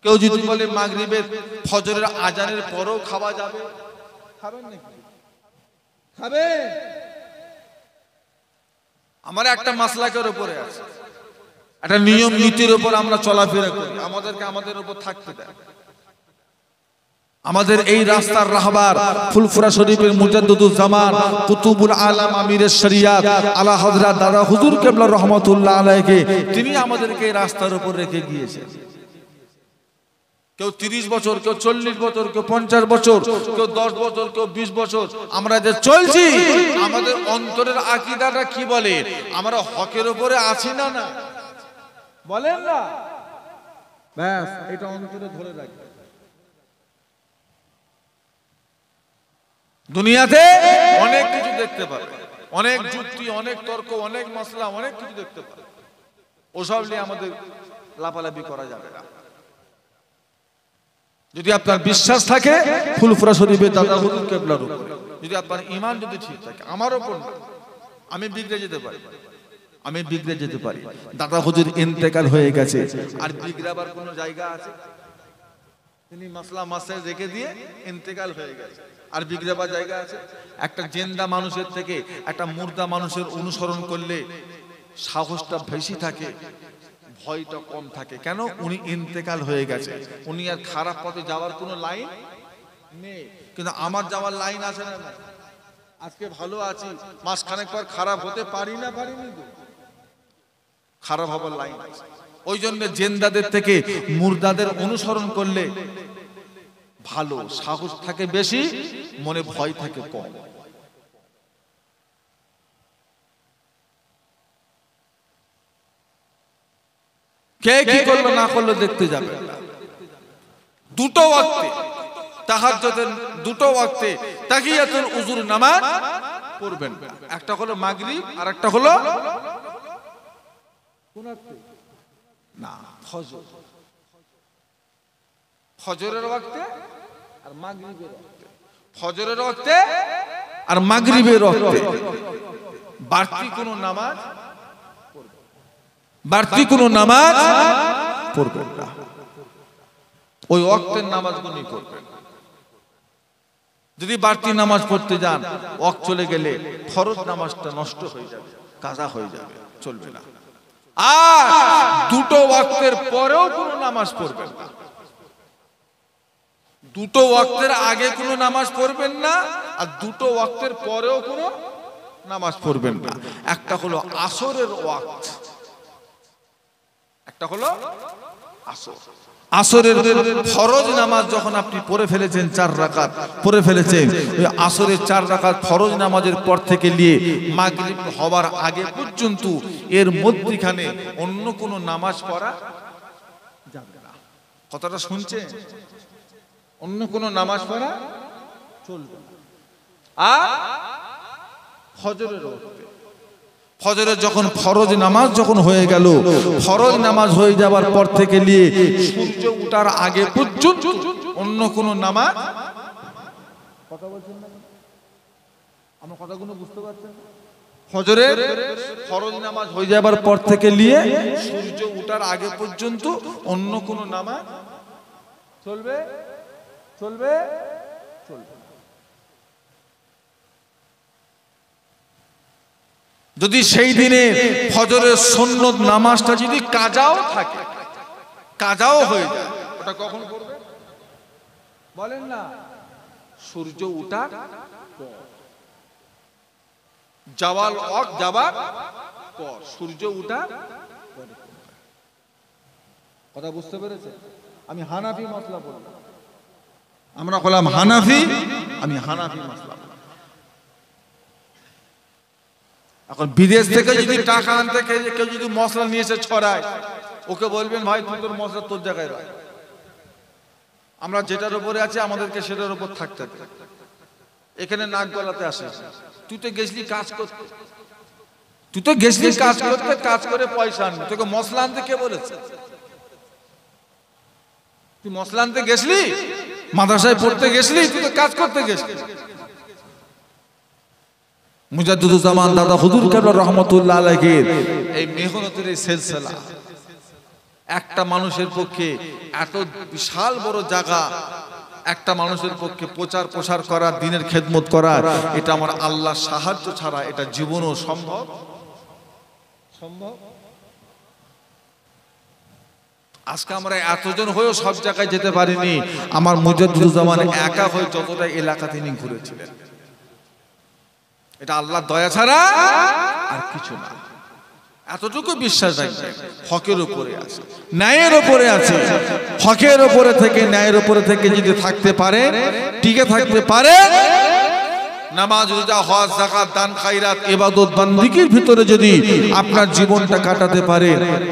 কেউ যদি বলে মাগরিবের ফজরের আজানের পরেও খাওয়া যাবে, খাবেন নাকি? খাবে? আমরা একটা মাসলাকের উপরে আছে, একটা নিয়ম নীতির উপর আমরা চলাফেরা করি, আমাদেরকে আমাদের উপর থাকতে দেয়। আমাদের এই রাস্তার রাহবার ফুলফুরা শরীফের মুজাদ্দিদুল জামান কুতুবুল আলম আমিরের শরিয়াত আলা হযরত দাদা হুজুর কিবলা রাহমাতুল্লাহ আলাইহি তিনি আমাদেরকে এই রাস্তার উপর রেখে গিয়েছেন। কেউ 30 বছর, কেউ 40 বছর, কেউ 50 বছর, কেউ 10 বছর, কেউ 20 বছর আমরা যে চলছি, আমাদের অন্তরের আকীদাটা কি বলে? আমরা হকের উপরে আছি না, না বলেন না? ব্যাস এটা অন্তরে ধরে রাখবেন। দুনিয়াতে অনেক কিছু দেখতে পাবে, অনেক যুক্তি, অনেক তর্ক, অনেক মাসলা, অনেক কিছু দেখতে পাবে, ওসব নিয়ে আমাদের লাফালাফি করা যাবে না। যদি আপনার বিশ্বাস থাকে ফুলফুরা শরীফের দাদা হুজুর কিবলার উপর, যদি আপনার ঈমান যদি ঠিক থাকে, আমার উপর না, আমি বিগড়ে যেতে পারি, আমি বিগড়ে যেতে পারি। দাদা হুজুর ইন্তেকাল হয়ে গেছে, আর বিগড়াবার কোনো জায়গা আছে? তিনি মাসলা মাসাইল রেখে দিয়ে ইন্তেকাল হয়ে গেছে, আর বিগড়াবার জায়গা আছে? একটা জিন্দা মানুষের থেকে একটা মুর্দা মানুষের অনুসরণ করলে সাহসটা বেশি থাকে, ভয়টা কম থাকে। কেন? উনি ইন্তেকাল হয়ে গেছে, উনি আর খারাপ পথে যাওয়ার কোনো লাইন নেই। কিন্তু আমার যাওয়ার লাইন আছে না? আজকে ভালো আছি, মাসখানেক পর খারাপ হতে পারি না, পারিনি তো, খারাপ হবার লাইন আছে। ওই জন্য জিন্দাদের থেকে মুর্দাদের অনুসরণ করলে ভালো, সাহস থাকে বেশি, মনে ভয় থাকে কম। কে কি করলো না করলো দেখতে যাবে না। দুটো ওয়াক্তে তাহাজ্জুদের দুটো ওয়াক্তে তাহিয়াতুল উযুর নামাজ পড়বেন না। একটা হলো মাগরিব আর একটা হলো কোন ওয়াক্তে না ফজর। ফজরের ওয়াক্তে আর মাগরিবের ওয়াক্তে, ফজরের ওয়াক্তে আর মাগরিবের ওয়াক্তে বাড়তি কোনো নামাজ পড়বেন না। ওই ওয়াক্তের নামাজগুলোই পড়বেন। যদি বাড়তি নামাজ পড়তে যান, ওয়াক্ত চলে গেলে ফরজ নামাজটা নষ্ট হয়ে যাবে, কাজা হয়ে যাবে, চলবে না। আর দুটো ওয়াক্তের পরেও কোনো নামাজ পড়বেন না। দুটো ওয়াক্তের আগে কোনো নামাজ পড়বেন না, আর দুটো ওয়াক্তের পরেও কোনো নামাজ পড়বেন না। একটা হলো আসরের ওয়াক্ত, একটা হলো আসর। আসরের ফরজ নামাজ যখন আপনি পড়ে ফেলেছেন, 4 রাকাত পড়ে ফেলেছেন, ওই আসরের 4 রাকাত ফরজ নামাজের পর থেকে নিয়ে মাগরিব হওয়ার আগে পর্যন্ত এর মধ্যখানে অন্য কোনো নামাজ পড়া যাবে না। কথাটা শুনছেন? অন্য কোনো নামাজ পড়া চলবে না। আর ফজরের ওয়াক্তে, ফজরের যখন ফরজ নামাজ যখন হয়ে গেল, ফরজ নামাজ হয়ে যাবার পর থেকে নিয়ে সূর্য ওঠার আগে পর্যন্ত অন্য কোন নামাজ, কথা বলছেন না? আমার কথাগুলো বুঝতে পারছেন? ফজরের ফরজ নামাজ হয়ে যাবার পর থেকে নিয়ে সূর্য ওঠার আগে পর্যন্ত অন্য কোন নামাজ চলবে চলবে চলবে। যদি সেই দিনে ফজরের সুন্নত নামাজটা যদি কাজাও থাকে, কাজাও হয়ে যায়, ওটা কখন করবে বলেন না? সূর্য ওঠার পর, জাওয়াল ওয়াক্ত যাবার পর, সূর্য ওঠার পরে। কথা বুঝতে পেরেছেন? আমি হানাফি মাসলা বললাম, আমরা বললাম হানাফি, আমি হানাফি মাসলা। এখন বিদেশ থেকে যদি টাকা আনতে কেউ যদি মশলা নিয়ে এসে ছড়ায়, ওকে বলবেন ভাই তুই তোর মশলা তোর জায়গায় রাখ, আমরা যেটার উপরে আছি আমাদেরকে সেটার উপর থাকতে হবে। এখানে নাক গলাতে আসে, তুই তো গেছলি কাজ করতে, তুই তো গেছলি কাজ করতে, কাজ করে পয়সা আনবি, তোকে মশলা আনতে কে বলেছে? তুই মশলা আনতে গেছলি, মাদ্রাসায় পড়তে গেছলি, তুই তো কাজ করতে গেছলি। মুজাদ্দিদুজ্জামান দাদা হুজুর কেবলা রহমাতুল্লাহ আলাইহির এই মেহনতের এই সিলসিলা, একটা মানুষের পক্ষে এত বিশাল বড় জায়গা, একটা মানুষের পক্ষে প্রচার প্রসার করা, দ্বীনের খেদমত করা, এটা আমার আল্লাহর সাহায্য ছাড়া এটা জীবনও সম্ভব সম্ভব। আজকে আমরা এতজন হয়েও সব জায়গায় যেতে পারিনি। আমার মুজাদ্দিদুজ্জামান একা হয়ে যতটা এলাকা তিনি ঘুরেছিলেন, এটা আল্লাহর দয়া ছাড়া আর কিছু না। এতটুকু বিশ্বাস রাখবেন, হকের উপরে আছে, ন্যায়ের উপরে আছে। হকের উপরে থেকে, ন্যায়ের উপরে থেকে যদি থাকতে পারে, টিকে থাকতে পারে, নামাজ, রোজা, হজ, যাকাত, দান, খায়রাত, ইবাদত, বান্দিগির ভিতরে যদি আপনার জীবনটা কাটাতে পারে,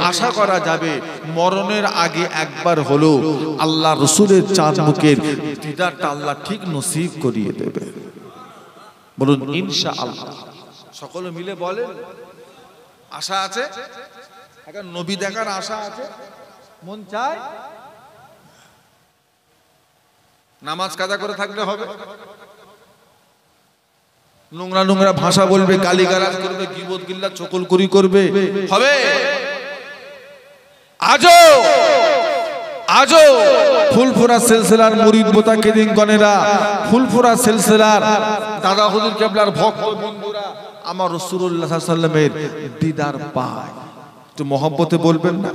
আশা করা যাবে মরণের আগে একবার হলো আল্লাহ রাসূলের চাঁদ মুখের দিদারটা আল্লাহ ঠিক নসিব করিয়ে দেবে। বলুন ইনশাআল্লাহ। সকলে মিলে বলেন আশা আছে? এখন নবী দেখার আশা আছে, মন চায়। নামাজ কাজা করে থাকলে হবে? নোংরা নোংরা ভাষা বলবে, গালিগালাজ করবে, গীবত গিল্লা চকলকুরি করবে, হবে? আজও ফুলফুরা সিলসিলার মুরিদ মুতাকিদিন গণেরা, ফুলফুরা সিলসিলার দাদা হুজুর কেবলার ভক্ত বন্ধুরা আমার রাসূলুল্লাহ সাল্লাল্লাহু আলাইহি ওয়াসাল্লামের দিদার পায়। একটু মহব্বতে বলবেন না?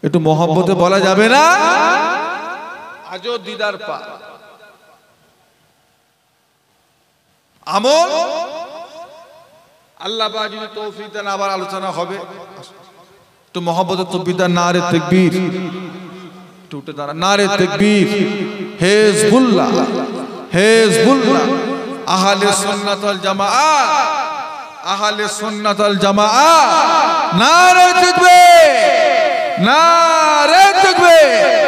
একটু মহব্বতে বলা যাবে না? আজও দিদার পায়। আমল আল্লাহ পাক যদি তৌফিক দেন আবার আলোচনা হবে। একটু মহব্বতে তকবীর, নারে তাকবীর, টুটে দাঁড়া, নারে তাকবীর, হিজবুল্লাহ, হিজবুল্লাহ, আহলে সুন্নাত ওয়াল জামাআত, আহলে সুন্নাত ওয়াল জামাআত, নারে তাকবীর, নারে তাকবীর।